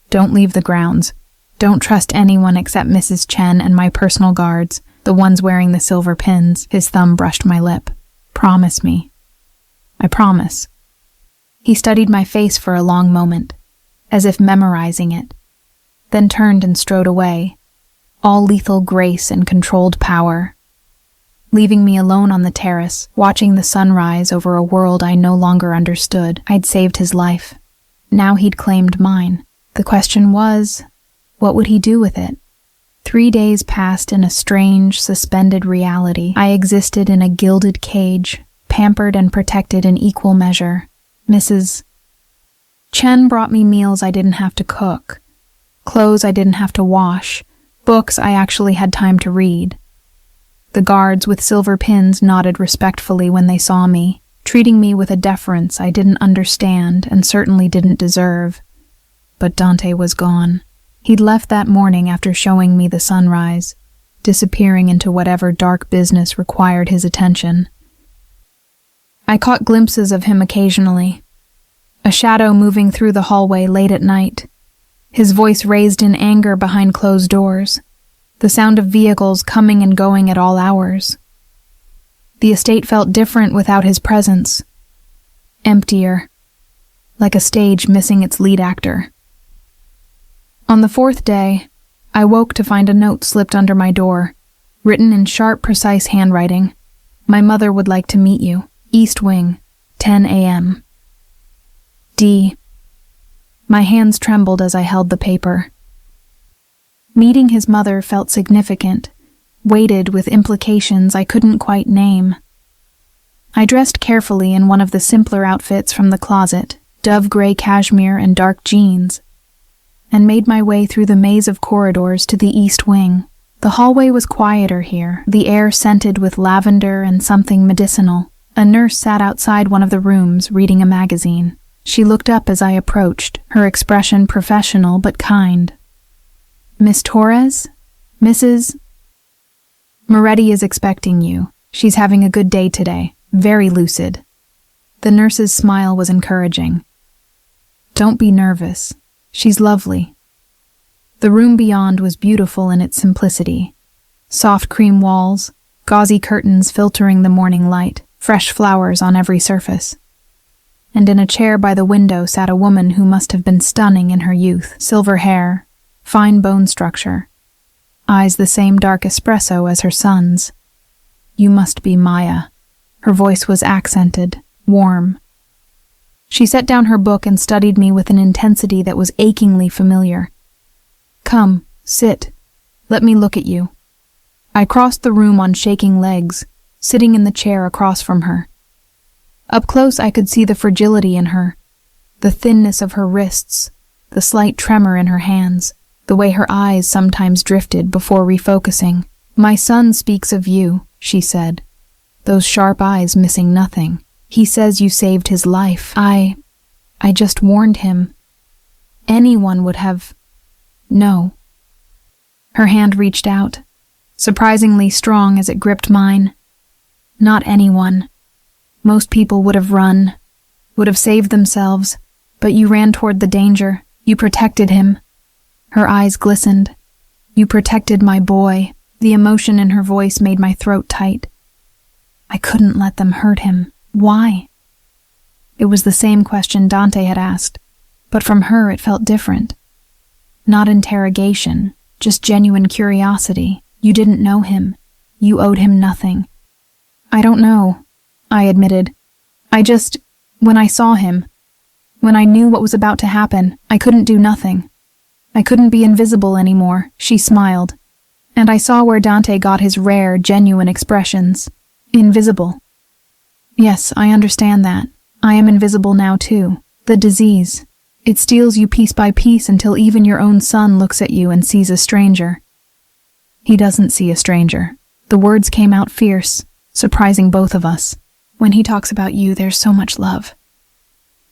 Don't leave the grounds. Don't trust anyone except Mrs. Chen and my personal guards, the ones wearing the silver pins. His thumb brushed my lip. Promise me. I promise. He studied my face for a long moment, as if memorizing it, then turned and strode away, all lethal grace and controlled power, leaving me alone on the terrace, watching the sun rise over a world I no longer understood. I'd saved his life. Now he'd claimed mine. The question was, what would he do with it? 3 days passed in a strange, suspended reality. I existed in a gilded cage, pampered and protected in equal measure. Mrs. Chen brought me meals I didn't have to cook, clothes I didn't have to wash, Books I actually had time to read. The guards with silver pins nodded respectfully when they saw me, treating me with a deference I didn't understand and certainly didn't deserve. But Dante was gone. He'd left that morning after showing me the sunrise, disappearing into whatever dark business required his attention. I caught glimpses of him occasionally, a shadow moving through the hallway late at night, his voice raised in anger behind closed doors, the sound of vehicles coming and going at all hours. The estate felt different without his presence, emptier, like a stage missing its lead actor. On the fourth day, I woke to find a note slipped under my door, written in sharp, precise handwriting. My mother would like to meet you. East Wing, 10 a.m. D. My hands trembled as I held the paper. Meeting his mother felt significant, weighted with implications I couldn't quite name. I dressed carefully in one of the simpler outfits from the closet, dove gray cashmere and dark jeans, and made my way through the maze of corridors to the East Wing. The hallway was quieter here, the air scented with lavender and something medicinal. A nurse sat outside one of the rooms, reading a magazine. She looked up as I approached, her expression professional but kind. "Miss Torres? Mrs. Moretti is expecting you. She's having a good day today. Very lucid." The nurse's smile was encouraging. "Don't be nervous. She's lovely." The room beyond was beautiful in its simplicity. Soft cream walls, gauzy curtains filtering the morning light, fresh flowers on every surface. And in a chair by the window sat a woman who must have been stunning in her youth. Silver hair, fine bone structure, eyes the same dark espresso as her son's. "You must be Maya." Her voice was accented, warm. She set down her book and studied me with an intensity that was achingly familiar. "Come, sit. Let me look at you." I crossed the room on shaking legs, sitting in the chair across from her. Up close I could see the fragility in her, the thinness of her wrists, the slight tremor in her hands, the way her eyes sometimes drifted before refocusing. "My son speaks of you," she said, those sharp eyes missing nothing. "He says you saved his life. I just warned him. Anyone would have... No." Her hand reached out, surprisingly strong as it gripped mine. "Not anyone. Most people would have run, would have saved themselves, but you ran toward the danger. You protected him." Her eyes glistened. "You protected my boy." The emotion in her voice made my throat tight. "I couldn't let them hurt him. Why?" It was the same question Dante had asked, but from her it felt different. Not interrogation, just genuine curiosity. "You didn't know him. You owed him nothing." "I don't know," I admitted. When I saw him, when I knew what was about to happen, I couldn't do nothing. I couldn't be invisible anymore." She smiled, and I saw where Dante got his rare, genuine expressions. Invisible. "Yes, I understand that. I am invisible now too. The disease. It steals you piece by piece until even your own son looks at you and sees a stranger." "He doesn't see a stranger." The words came out fierce, surprising both of us. "When he talks about you, there's so much love.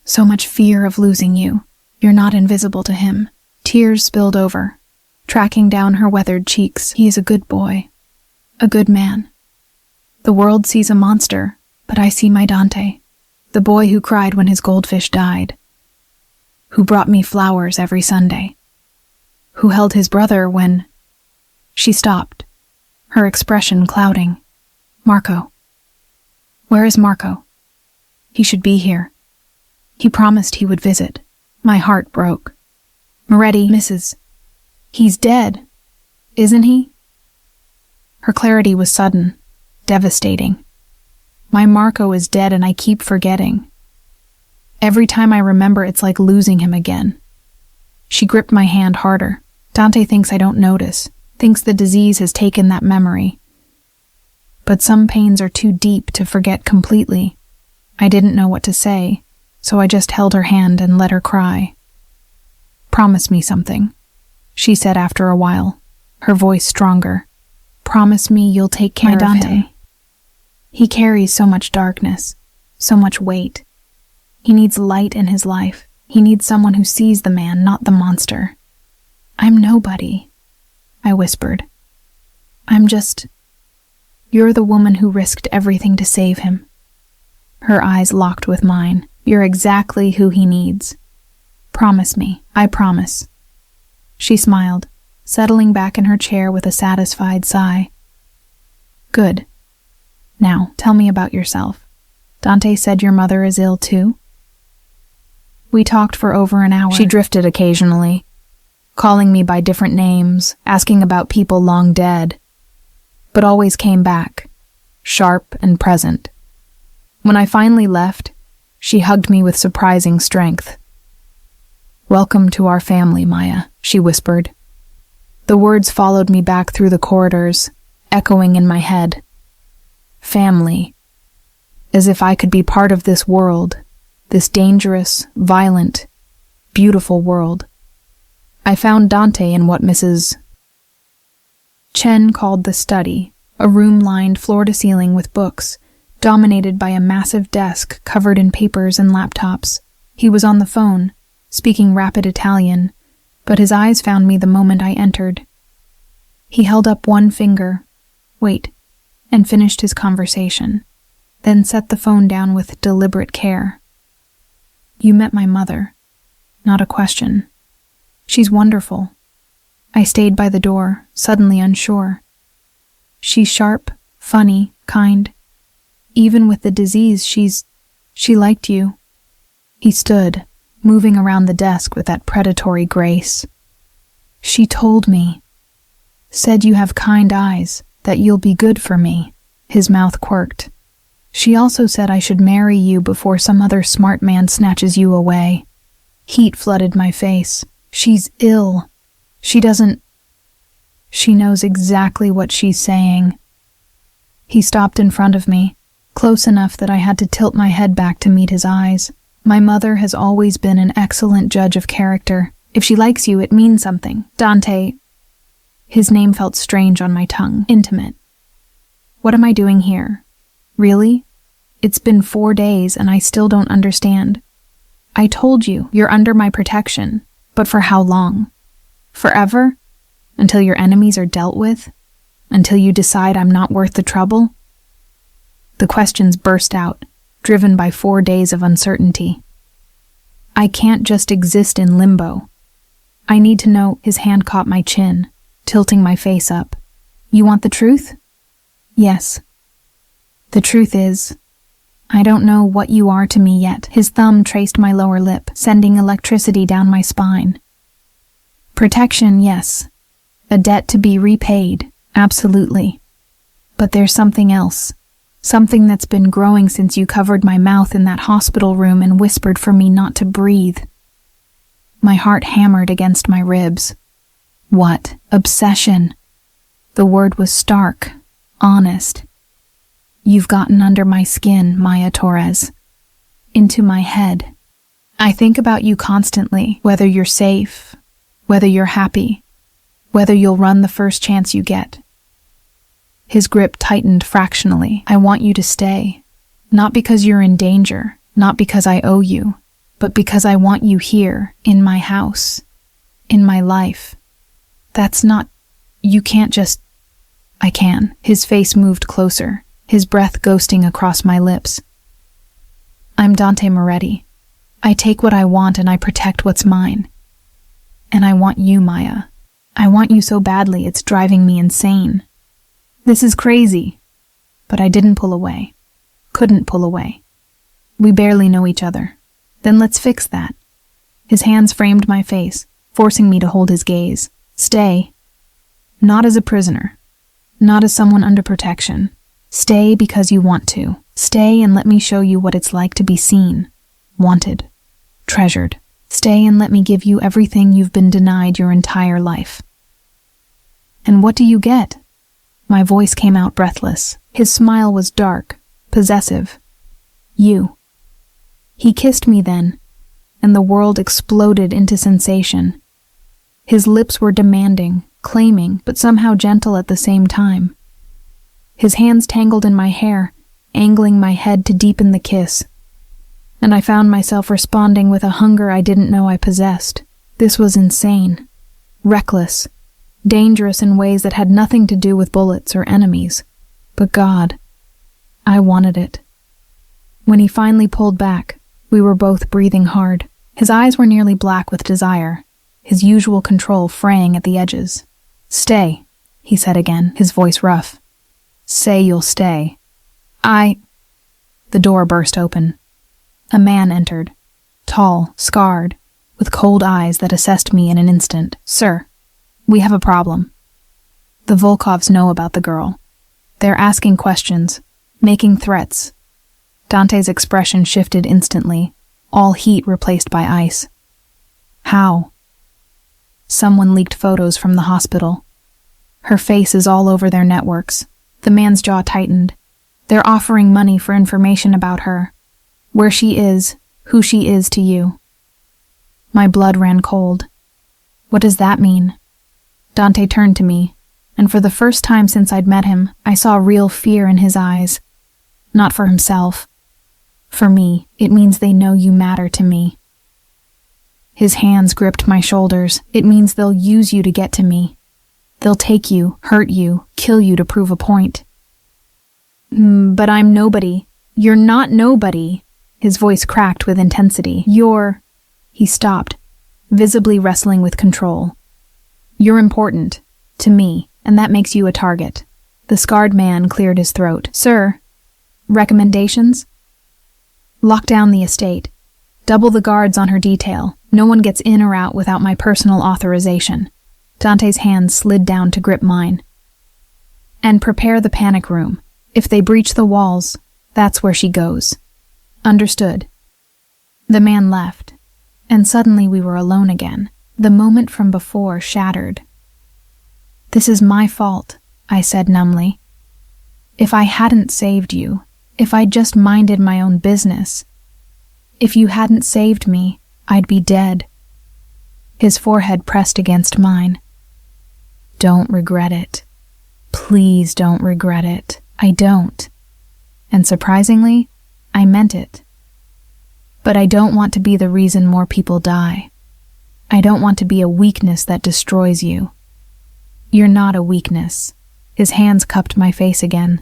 So much fear of losing you. You're not invisible to him." Tears spilled over, tracking down her weathered cheeks. "He is a good boy. A good man. The world sees a monster, but I see my Dante. The boy who cried when his goldfish died. Who brought me flowers every Sunday. Who held his brother when..." She stopped, her expression clouding. "Marco. Where is Marco? He should be here. He promised he would visit." My heart broke. "Moretti, Mrs. He's dead, isn't he?" Her clarity was sudden, devastating. My Marco is dead and I keep forgetting. Every time I remember, it's like losing him again. She gripped my hand harder. "Dante thinks I don't notice, thinks the disease has taken that memory. But some pains are too deep to forget completely." I didn't know what to say, so I just held her hand and let her cry. "Promise me something," she said after a while. her voice stronger. Promise me you'll take care of him. He carries so much darkness, so much weight. He needs light in his life. He needs someone who sees the man, not the monster. I'm nobody, I whispered. You're the woman who risked everything to save him. Her eyes locked with mine. You're exactly who he needs. Promise me, I promise. She smiled, settling back in her chair with a satisfied sigh. Good. Now, tell me about yourself. Dante said your mother is ill too? We talked for over an hour. She drifted occasionally, calling me by different names, asking about people long dead, but always came back, sharp and present. When I finally left, she hugged me with surprising strength. Welcome to our family, Maya, she whispered. The words followed me back through the corridors, echoing in my head. Family. As if I could be part of this world, this dangerous, violent, beautiful world. I found Dante in what Mrs. Chen called the study, a room lined floor to ceiling with books, dominated by a massive desk covered in papers and laptops. He was on the phone, speaking rapid Italian, but his eyes found me the moment I entered. He held up one finger, and finished his conversation, then set the phone down with deliberate care. You met my mother. Not a question. She's wonderful. I stayed by the door, suddenly unsure. She's sharp, funny, kind. Even with the disease, she liked you. He stood, moving around the desk with that predatory grace. She told me. Said you have kind eyes, that you'll be good for me. His mouth quirked. She also said I should marry you before some other smart man snatches you away. Heat flooded my face. She's ill. She knows exactly what she's saying. He stopped in front of me, close enough that I had to tilt my head back to meet his eyes. My mother has always been an excellent judge of character. If she likes you, it means something. Dante. His name felt strange on my tongue, intimate. What am I doing here? Really? It's been 4 days and I still don't understand. I told you, you're under my protection. But for how long? Forever? Until your enemies are dealt with? Until you decide I'm not worth the trouble? The questions burst out, driven by 4 days of uncertainty. I can't just exist in limbo. I need to know. His hand caught my chin, tilting my face up. You want the truth? Yes. The truth is, I don't know what you are to me yet. His thumb traced my lower lip, sending electricity down my spine. Protection, yes. A debt to be repaid, absolutely. But there's something else. Something that's been growing since you covered my mouth in that hospital room and whispered for me not to breathe. My heart hammered against my ribs. What? Obsession. The word was stark, honest. You've gotten under my skin, Maya Torres. Into my head. I think about you constantly, whether you're safe, whether you're happy, whether you'll run the first chance you get. His grip tightened fractionally. I want you to stay. Not because you're in danger, not because I owe you, but because I want you here, in my house, in my life. That's not... You can't just... I can. His face moved closer, his breath ghosting across my lips. I'm Dante Moretti. I take what I want and I protect what's mine. And I want you, Maya. I want you so badly it's driving me insane. This is crazy. But I didn't pull away. Couldn't pull away. We barely know each other. Then let's fix that. His hands framed my face, forcing me to hold his gaze. Stay. Not as a prisoner. Not as someone under protection. Stay because you want to. Stay and let me show you what it's like to be seen, wanted, treasured. Stay and let me give you everything you've been denied your entire life. And what do you get? My voice came out breathless. His smile was dark, possessive. You. He kissed me then, and the world exploded into sensation. His lips were demanding, claiming, but somehow gentle at the same time. His hands tangled in my hair, angling my head to deepen the kiss, and I found myself responding with a hunger I didn't know I possessed. This was insane, reckless, dangerous in ways that had nothing to do with bullets or enemies. But God, I wanted it. When he finally pulled back, we were both breathing hard. His eyes were nearly black with desire, his usual control fraying at the edges. "Stay," he said again, his voice rough. "Say you'll stay." The door burst open. A man entered, tall, scarred, with cold eyes that assessed me in an instant. "Sir, we have a problem. The Volkovs know about the girl. They're asking questions, making threats." Dante's expression shifted instantly, all heat replaced by ice. "How?" "Someone leaked photos from the hospital. Her face is all over their networks." The man's jaw tightened. "They're offering money for information about her. Where she is, who she is to you." My blood ran cold. "What does that mean?" Dante turned to me, and for the first time since I'd met him, I saw real fear in his eyes. Not for himself. For me, it means they know you matter to me. His hands gripped my shoulders. "It means they'll use you to get to me. They'll take you, hurt you, kill you to prove a point." "But I'm nobody." "You're not nobody." His voice cracked with intensity. He stopped, visibly wrestling with control. "You're important, to me, and that makes you a target." The scarred man cleared his throat. "Sir, recommendations?" "Lock down the estate. Double the guards on her detail. No one gets in or out without my personal authorization." Dante's hand slid down to grip mine. "And prepare the panic room. If they breach the walls, that's where she goes." "Understood." The man left, and suddenly we were alone again. The moment from before shattered. "This is my fault," I said numbly. "If I hadn't saved you, if I'd just minded my own business, if you hadn't saved me, I'd be dead." His forehead pressed against mine. "Don't regret it. Please don't regret it." I don't. And surprisingly, I meant it. But I don't want to be the reason more people die. I don't want to be a weakness that destroys you. You're not a weakness. His hands cupped my face again.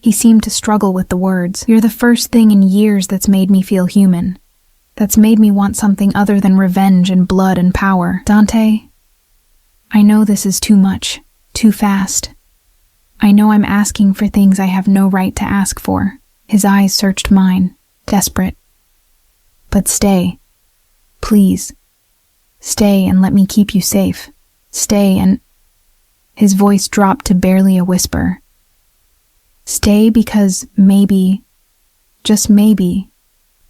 He seemed to struggle with the words. "You're the first thing in years that's made me feel human. That's made me want something other than revenge and blood and power. Dante, I know this is too much, too fast. I know I'm asking for things I have no right to ask for." His eyes searched mine, desperate. "But stay. Please. Stay and let me keep you safe. Stay and—" His voice dropped to barely a whisper. "Stay because maybe, just maybe,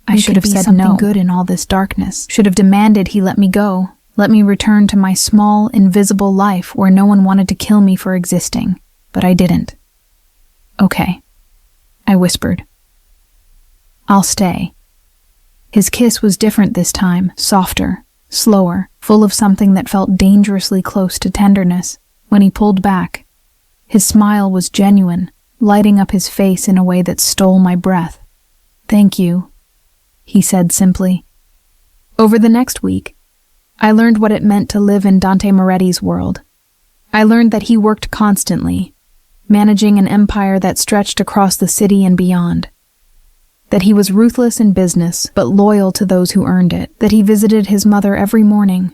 I should have said something good in all this darkness. Should have demanded he let me go. Let me return to my small, invisible life where no one wanted to kill me for existing. But I didn't." "Okay," I whispered. "I'll stay." His kiss was different this time, softer, slower, full of something that felt dangerously close to tenderness. When he pulled back, his smile was genuine, lighting up his face in a way that stole my breath. "Thank you," he said simply. Over the next week, I learned what it meant to live in Dante Moretti's world. I learned that he worked constantly, managing an empire that stretched across the city and beyond. That he was ruthless in business, but loyal to those who earned it. That he visited his mother every morning,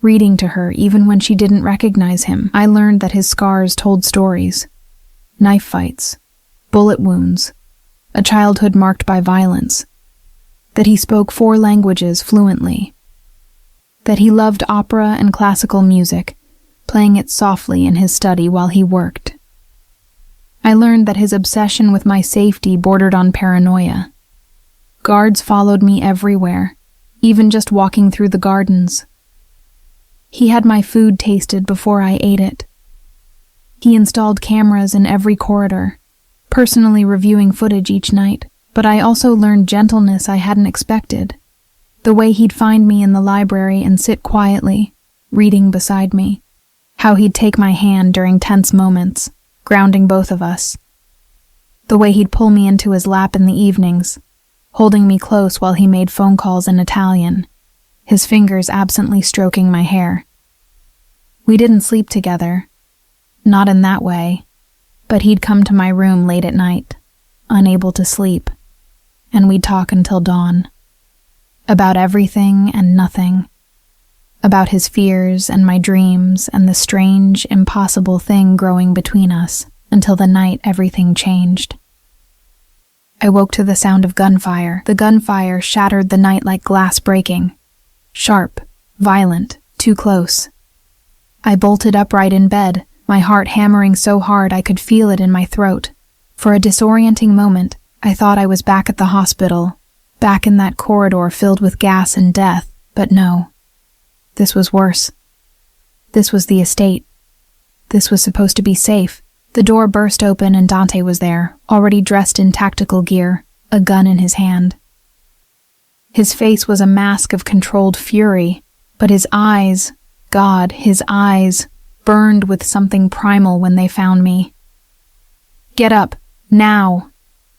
reading to her even when she didn't recognize him. I learned that his scars told stories. Knife fights, bullet wounds, a childhood marked by violence. That he spoke 4 languages fluently. That he loved opera and classical music, playing it softly in his study while he worked. I learned that his obsession with my safety bordered on paranoia. Guards followed me everywhere, even just walking through the gardens. He had my food tasted before I ate it. He installed cameras in every corridor, personally reviewing footage each night. But I also learned gentleness I hadn't expected. The way he'd find me in the library and sit quietly, reading beside me. How he'd take my hand during tense moments, grounding both of us. The way he'd pull me into his lap in the evenings, holding me close while he made phone calls in Italian, his fingers absently stroking my hair. We didn't sleep together, not in that way, but he'd come to my room late at night, unable to sleep, and we'd talk until dawn. About everything and nothing. About his fears and my dreams and the strange, impossible thing growing between us until the night everything changed. I woke to the sound of gunfire. The gunfire shattered the night like glass breaking. Sharp, violent, too close. I bolted upright in bed, my heart hammering so hard I could feel it in my throat. For a disorienting moment, I thought I was back at the hospital, back in that corridor filled with gas and death, but no. This was worse. This was the estate. This was supposed to be safe. The door burst open and Dante was there, already dressed in tactical gear, a gun in his hand. His face was a mask of controlled fury, but his eyes, God, his eyes, burned with something primal when they found me. Get up, now!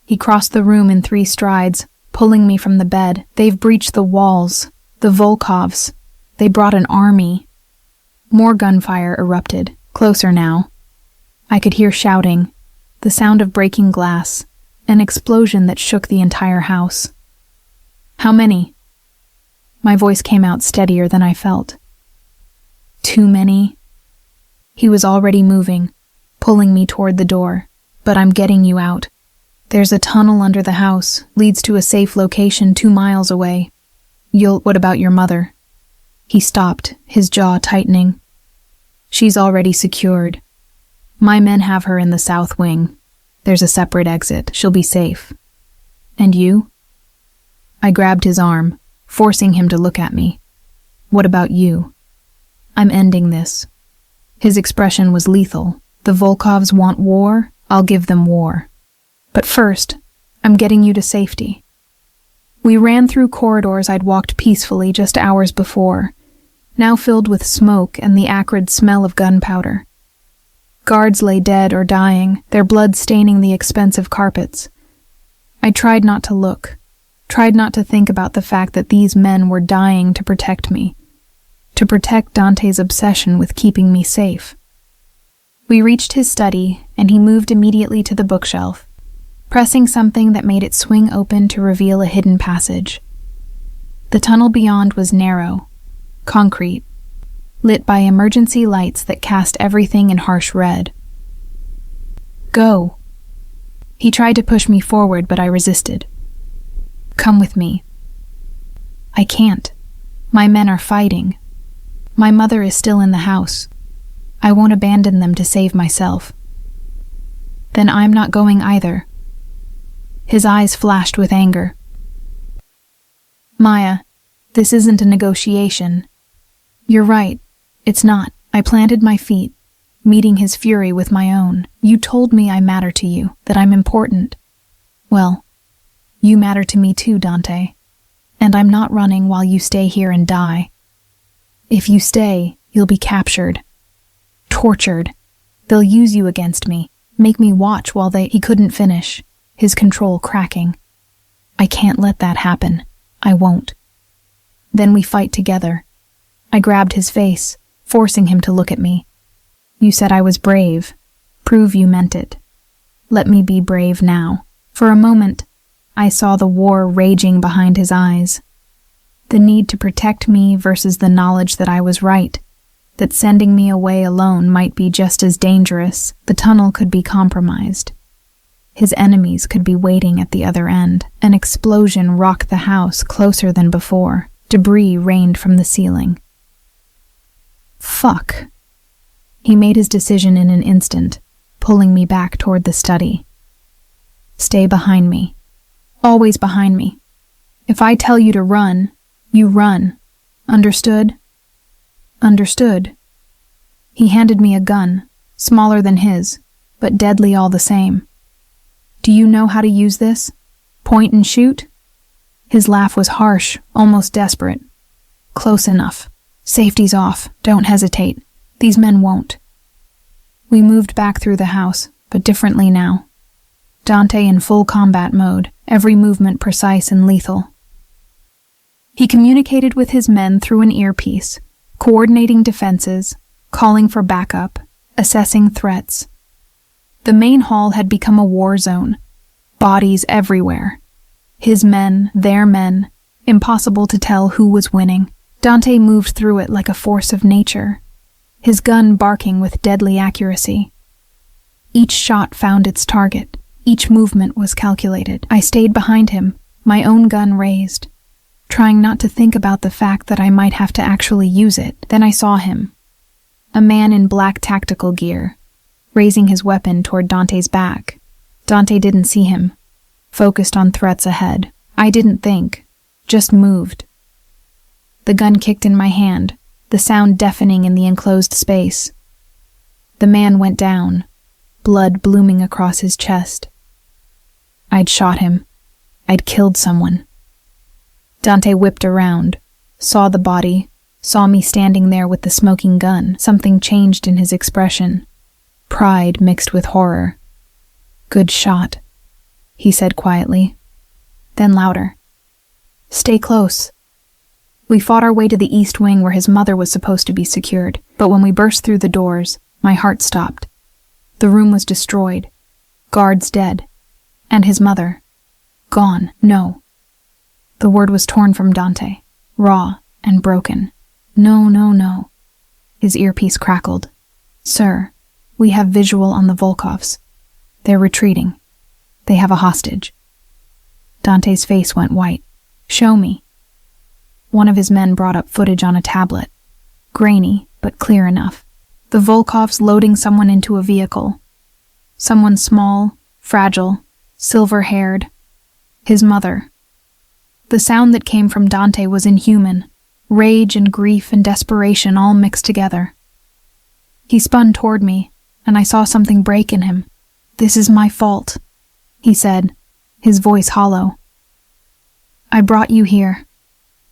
He crossed the room in 3 strides, pulling me from the bed. They've breached the walls, the Volkovs. They brought an army. More gunfire erupted, closer now. I could hear shouting, the sound of breaking glass, an explosion that shook the entire house. How many? My voice came out steadier than I felt. Too many. He was already moving, pulling me toward the door. But I'm getting you out. There's a tunnel under the house, leads to a safe location 2 miles away. What about your mother? He stopped, his jaw tightening. She's already secured. My men have her in the south wing. There's a separate exit. She'll be safe. And you? I grabbed his arm, forcing him to look at me. What about you? I'm ending this. His expression was lethal. The Volkovs want war? I'll give them war. But first, I'm getting you to safety. We ran through corridors I'd walked peacefully just hours before, now filled with smoke and the acrid smell of gunpowder. Guards lay dead or dying, their blood staining the expensive carpets. I tried not to look, tried not to think about the fact that these men were dying to protect me, to protect Dante's obsession with keeping me safe. We reached his study, and he moved immediately to the bookshelf, pressing something that made it swing open to reveal a hidden passage. The tunnel beyond was narrow, concrete, lit by emergency lights that cast everything in harsh red. Go. He tried to push me forward, but I resisted. Come with me. I can't. My men are fighting. My mother is still in the house. I won't abandon them to save myself. Then I'm not going either. His eyes flashed with anger. Maya, this isn't a negotiation. You're right. It's not. I planted my feet, meeting his fury with my own. You told me I matter to you, that I'm important. Well, you matter to me too, Dante. And I'm not running while you stay here and die. If you stay, you'll be captured. Tortured. They'll use you against me, make me watch while He couldn't finish, his control cracking. I can't let that happen. I won't. Then we fight together. I grabbed his face, forcing him to look at me. You said I was brave. Prove you meant it. Let me be brave now. For a moment, I saw the war raging behind his eyes. The need to protect me versus the knowledge that I was right, that sending me away alone might be just as dangerous. The tunnel could be compromised. His enemies could be waiting at the other end. An explosion rocked the house closer than before. Debris rained from the ceiling. Fuck. He made his decision in an instant, pulling me back toward the study. Stay behind me. Always behind me. If I tell you to run, you run. Understood? Understood. He handed me a gun, smaller than his, but deadly all the same. Do you know how to use this? Point and shoot? His laugh was harsh, almost desperate. Close enough. Safety's off. Don't hesitate. These men won't. We moved back through the house, but differently now. Dante in full combat mode, every movement precise and lethal. He communicated with his men through an earpiece, coordinating defenses, calling for backup, assessing threats. The main hall had become a war zone, bodies everywhere. His men, their men, impossible to tell who was winning. Dante moved through it like a force of nature, his gun barking with deadly accuracy. Each shot found its target. Each movement was calculated. I stayed behind him, my own gun raised, trying not to think about the fact that I might have to actually use it. Then I saw him, a man in black tactical gear, raising his weapon toward Dante's back. Dante didn't see him, focused on threats ahead. I didn't think, just moved. The gun kicked in my hand, the sound deafening in the enclosed space. The man went down, blood blooming across his chest. I'd shot him. I'd killed someone. Dante whipped around, saw the body, saw me standing there with the smoking gun. Something changed in his expression. Pride mixed with horror. "Good shot," he said quietly. Then louder. "Stay close." We fought our way to the east wing where his mother was supposed to be secured, but when we burst through the doors, my heart stopped. The room was destroyed, guards dead, and his mother, gone. No. The word was torn from Dante, raw and broken. "No, no, no." His earpiece crackled. "Sir, we have visual on the Volkovs. They're retreating. They have a hostage." Dante's face went white. "Show me." One of his men brought up footage on a tablet, grainy but clear enough. The Volkovs loading someone into a vehicle. Someone small, fragile, silver-haired. His mother. The sound that came from Dante was inhuman, rage and grief and desperation all mixed together. He spun toward me, and I saw something break in him. "This is my fault," he said, his voice hollow. "I brought you here.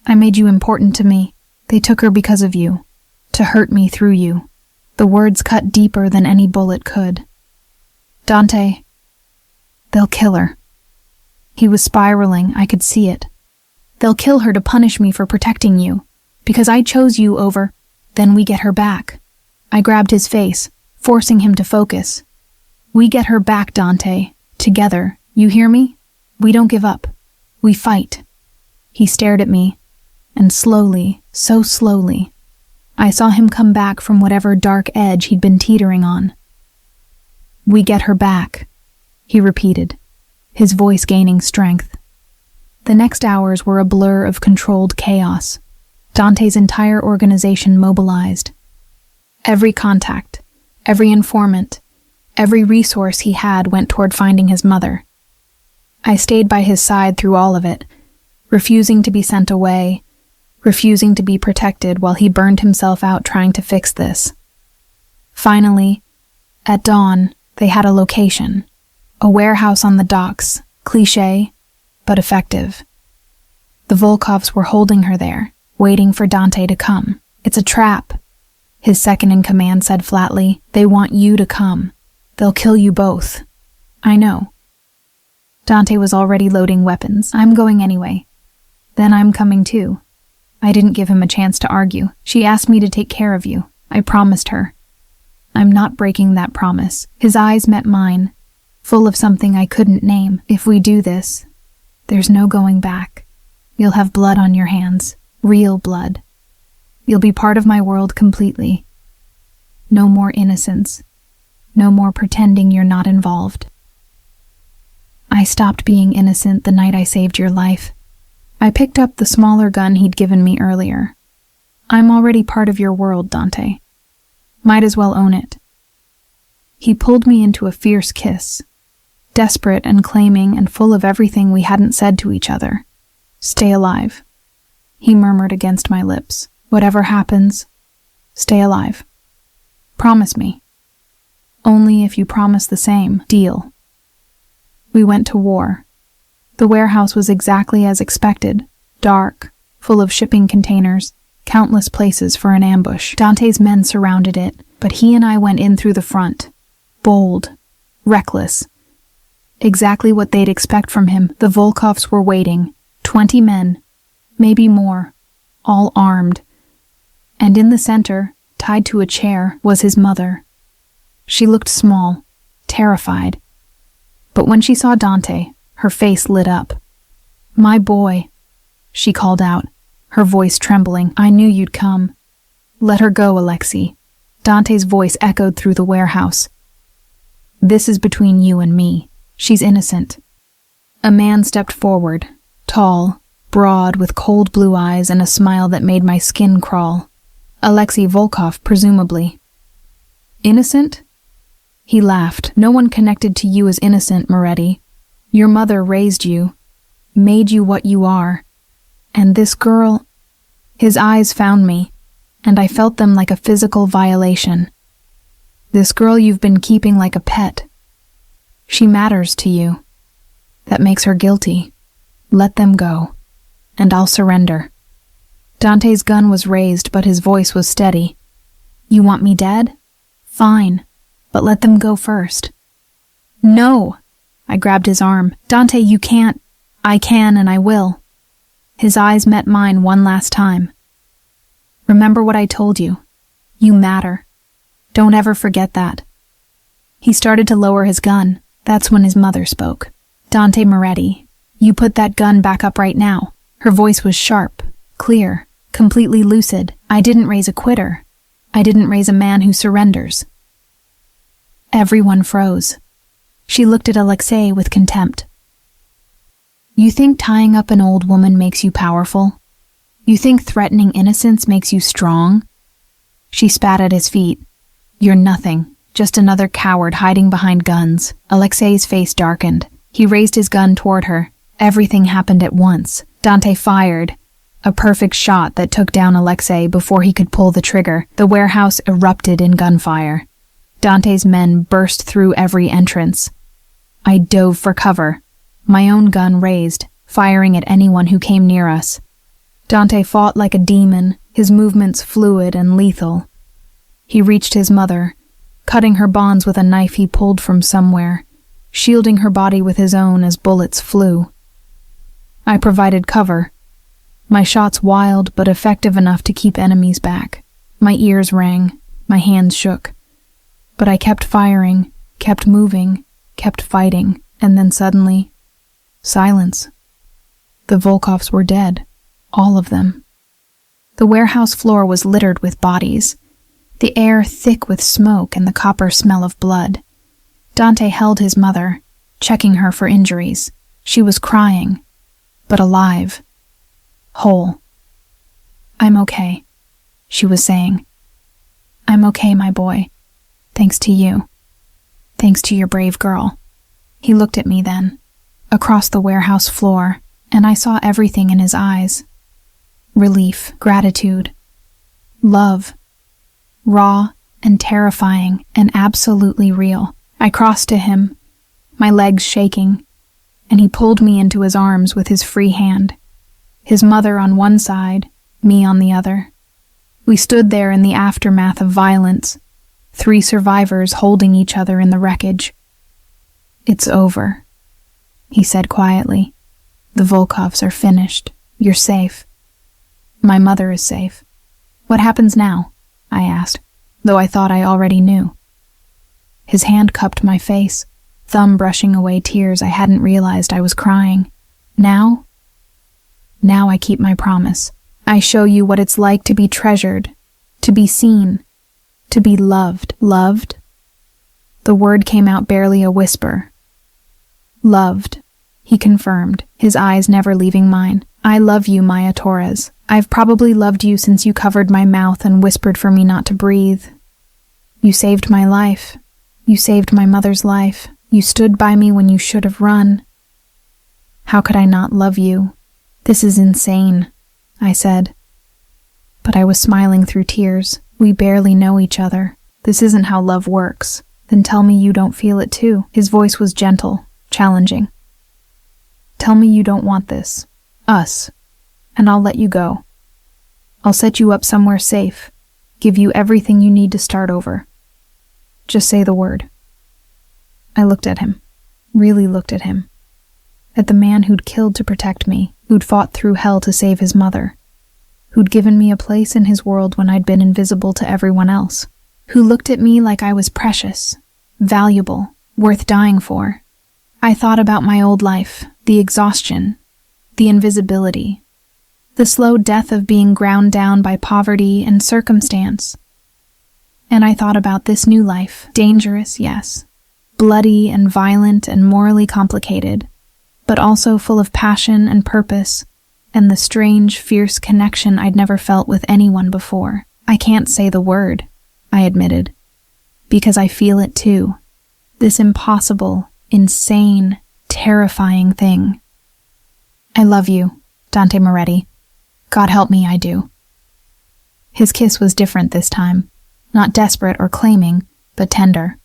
I made you important to me. They took her because of you, to hurt me through you." The words cut deeper than any bullet could. "Dante, they'll kill her." He was spiraling, I could see it. "They'll kill her to punish me for protecting you, because I chose you over, then we get her back." I grabbed his face, forcing him to focus. "We get her back, Dante, together, you hear me? We don't give up. We fight." He stared at me, and slowly, so slowly, I saw him come back from whatever dark edge he'd been teetering on. "We get her back," he repeated, his voice gaining strength. The next hours were a blur of controlled chaos. Dante's entire organization mobilized. Every contact, every informant, every resource he had went toward finding his mother. I stayed by his side through all of it, refusing to be sent away, refusing to be protected while he burned himself out trying to fix this. Finally, at dawn, they had a location, a warehouse on the docks, cliché, but effective. The Volkovs were holding her there, waiting for Dante to come. "It's a trap," his second-in-command said flatly. "They want you to come. They'll kill you both." "I know." Dante was already loading weapons. "I'm going anyway." "Then I'm coming too." I didn't give him a chance to argue. "She asked me to take care of you. I promised her." "I'm not breaking that promise." His eyes met mine, full of something I couldn't name. "If we do this, there's no going back. You'll have blood on your hands, real blood. You'll be part of my world completely. No more innocence. No more pretending you're not involved." I stopped being innocent the night I saved your life. I picked up the smaller gun he'd given me earlier. "I'm already part of your world, Dante. Might as well own it." He pulled me into a fierce kiss, desperate and claiming and full of everything we hadn't said to each other. "Stay alive," he murmured against my lips. "Whatever happens, stay alive. Promise me. Only if you promise the same. Deal." We went to war. The warehouse was exactly as expected, dark, full of shipping containers, countless places for an ambush. Dante's men surrounded it, but he and I went in through the front. Bold, reckless. Exactly what they'd expect from him. The Volkovs were waiting. 20 men, maybe more, all armed. And in the center, tied to a chair, was his mother. She looked small, terrified. But when she saw Dante, her face lit up. "My boy," she called out, her voice trembling. "I knew you'd come." "Let her go, Alexei." Dante's voice echoed through the warehouse. "This is between you and me. She's innocent." A man stepped forward, tall, broad, with cold blue eyes and a smile that made my skin crawl. Alexei Volkov, presumably. "Innocent?" He laughed. "No one connected to you is innocent, Moretti. Your mother raised you, made you what you are. And this girl..." His eyes found me, and I felt them like a physical violation. "This girl you've been keeping like a pet. She matters to you. That makes her guilty. Let them go, and I'll surrender." Dante's gun was raised, but his voice was steady. "You want me dead? Fine, but let them go first." "No!" I grabbed his arm. "Dante, you can't." "I can, and I will." His eyes met mine one last time. "Remember what I told you. You matter. Don't ever forget that." He started to lower his gun. That's when his mother spoke. "Dante Moretti, you put that gun back up right now." Her voice was sharp, clear, completely lucid. "I didn't raise a quitter. I didn't raise a man who surrenders." Everyone froze. She looked at Alexei with contempt. "You think tying up an old woman makes you powerful? You think threatening innocence makes you strong?" She spat at his feet. "You're nothing, just another coward hiding behind guns." Alexei's face darkened. He raised his gun toward her. Everything happened at once. Dante fired. A perfect shot that took down Alexei before he could pull the trigger. The warehouse erupted in gunfire. Dante's men burst through every entrance. I dove for cover, my own gun raised, firing at anyone who came near us. Dante fought like a demon, his movements fluid and lethal. He reached his mother, cutting her bonds with a knife he pulled from somewhere, shielding her body with his own as bullets flew. I provided cover, my shots wild but effective enough to keep enemies back. My ears rang, my hands shook. But I kept firing, kept moving, kept fighting, and then suddenly, silence. The Volkovs were dead, all of them. The warehouse floor was littered with bodies, the air thick with smoke and the copper smell of blood. Dante held his mother, checking her for injuries. She was crying, but alive, whole. "I'm okay," she was saying. "I'm okay, my boy. Thanks to you. Thanks to your brave girl." He looked at me then, across the warehouse floor, and I saw everything in his eyes. Relief, gratitude, love, raw and terrifying and absolutely real. I crossed to him, my legs shaking, and he pulled me into his arms with his free hand. His mother on one side, me on the other. We stood there in the aftermath of violence, 3 survivors holding each other in the wreckage. "It's over," he said quietly. "The Volkovs are finished. You're safe. My mother is safe." "What happens now?" I asked, though I thought I already knew. His hand cupped my face, thumb brushing away tears I hadn't realized I was crying. Now I keep my promise. I show you what it's like to be treasured, to be seen, to be loved. Loved? The word came out barely a whisper. "Loved," he confirmed, his eyes never leaving mine. "I love you, Maya Torres. I've probably loved you since you covered my mouth and whispered for me not to breathe. You saved my life. You saved my mother's life. You stood by me when you should have run. How could I not love you? This is insane," I said. But I was smiling through tears. "We barely know each other. This isn't how love works. Then tell me you don't feel it too." His voice was gentle, challenging. "Tell me you don't want this. Us. And I'll let you go." I'll set you up somewhere safe, give you everything you need to start over. Just say the word." I looked at him, really looked at him. At the man who'd killed to protect me, who'd fought through hell to save his mother, who'd given me a place in his world when I'd been invisible to everyone else, who looked at me like I was precious, valuable, worth dying for. I thought about my old life, the exhaustion, the invisibility, the slow death of being ground down by poverty and circumstance. And I thought about this new life, dangerous, yes, bloody and violent and morally complicated, but also full of passion and purpose, and the strange, fierce connection I'd never felt with anyone before. "I can't say the word," I admitted, "because I feel it too. This impossible, insane, terrifying thing. I love you, Dante Moretti. God help me, I do." His kiss was different this time, not desperate or claiming, but tender.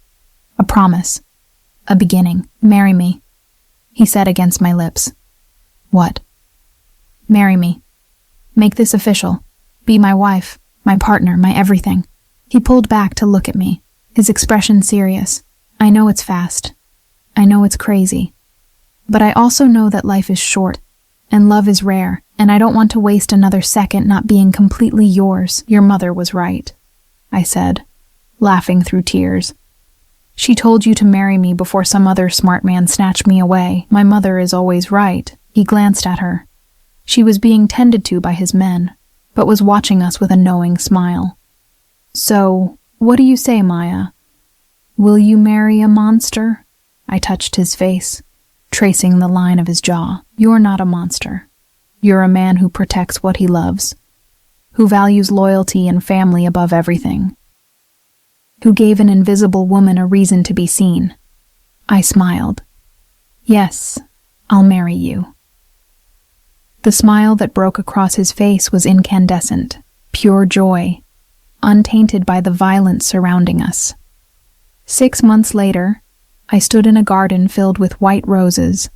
A promise, a beginning. "Marry me," he said against my lips. "What?" "Marry me. Make this official. Be my wife, my partner, my everything." He pulled back to look at me, his expression serious. "I know it's fast. I know it's crazy. But I also know that life is short, and love is rare, and I don't want to waste another second not being completely yours." "Your mother was right," I said, laughing through tears. "She told you to marry me before some other smart man snatched me away. My mother is always right." He glanced at her. She was being tended to by his men, but was watching us with a knowing smile. "So, what do you say, Maya? Will you marry a monster?" I touched his face, tracing the line of his jaw. "You're not a monster. You're a man who protects what he loves, who values loyalty and family above everything, who gave an invisible woman a reason to be seen." I smiled. "Yes, I'll marry you." The smile that broke across his face was incandescent, pure joy, untainted by the violence surrounding us. 6 months later, I stood in a garden filled with white roses,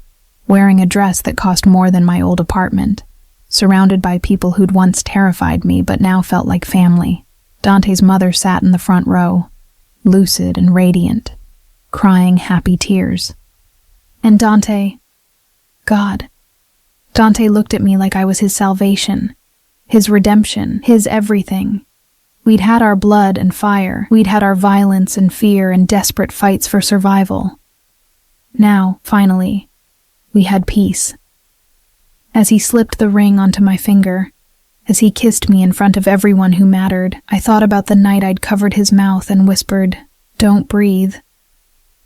wearing a dress that cost more than my old apartment, surrounded by people who'd once terrified me but now felt like family. Dante's mother sat in the front row, lucid and radiant, crying happy tears. And Dante looked at me like I was his salvation, his redemption, his everything. We'd had our blood and fire. We'd had our violence and fear and desperate fights for survival. Now, finally, we had peace. As he slipped the ring onto my finger, as he kissed me in front of everyone who mattered, I thought about the night I'd covered his mouth and whispered, "Don't breathe,"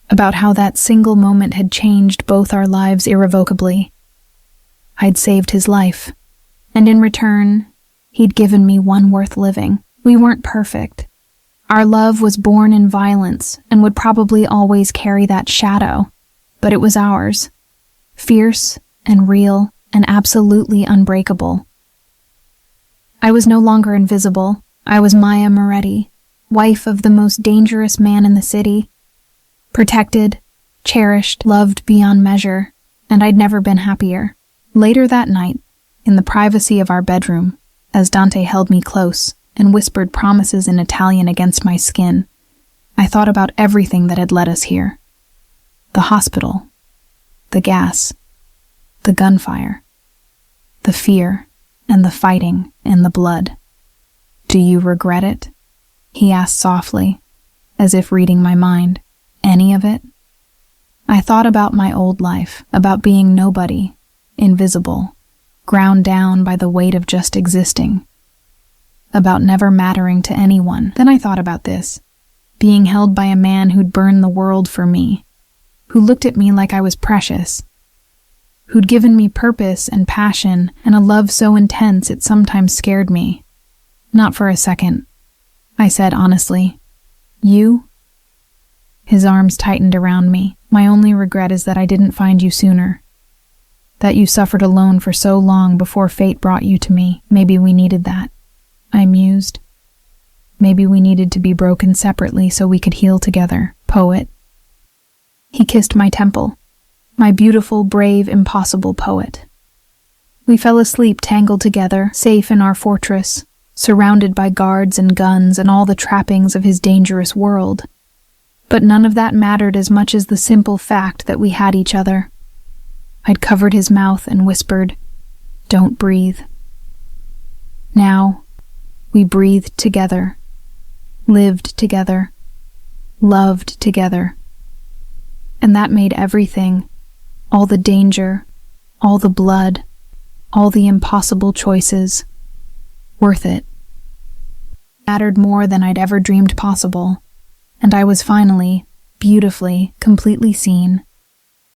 about how that single moment had changed both our lives irrevocably. I'd saved his life, and in return, he'd given me one worth living. We weren't perfect. Our love was born in violence and would probably always carry that shadow, but it was ours, fierce and real and absolutely unbreakable. I was no longer invisible. I was Maya Moretti, wife of the most dangerous man in the city, protected, cherished, loved beyond measure, and I'd never been happier. Later that night, in the privacy of our bedroom, as Dante held me close and whispered promises in Italian against my skin, I thought about everything that had led us here. The hospital, the gas, the gunfire, the fear, and the fighting and the blood. "Do you regret it?" he asked softly, as if reading my mind. "Any of it?" I thought about my old life, about being nobody, invisible, ground down by the weight of just existing, about never mattering to anyone. Then I thought about this, being held by a man who'd burned the world for me, who looked at me like I was precious, who'd given me purpose and passion and a love so intense it sometimes scared me. "Not for a second," I said honestly. "You?" His arms tightened around me. "My only regret is that I didn't find you sooner. That you suffered alone for so long before fate brought you to me. Maybe we needed that," I mused. "Maybe we needed to be broken separately so we could heal together. Poet." He kissed my temple, my beautiful, brave, impossible poet. We fell asleep tangled together, safe in our fortress, surrounded by guards and guns and all the trappings of his dangerous world. But none of that mattered as much as the simple fact that we had each other. I'd covered his mouth and whispered, "Don't breathe." Now, we breathed together, lived together, loved together. And that made everything, all the danger, all the blood, all the impossible choices, worth it. It mattered more than I'd ever dreamed possible, and I was finally, beautifully, completely seen,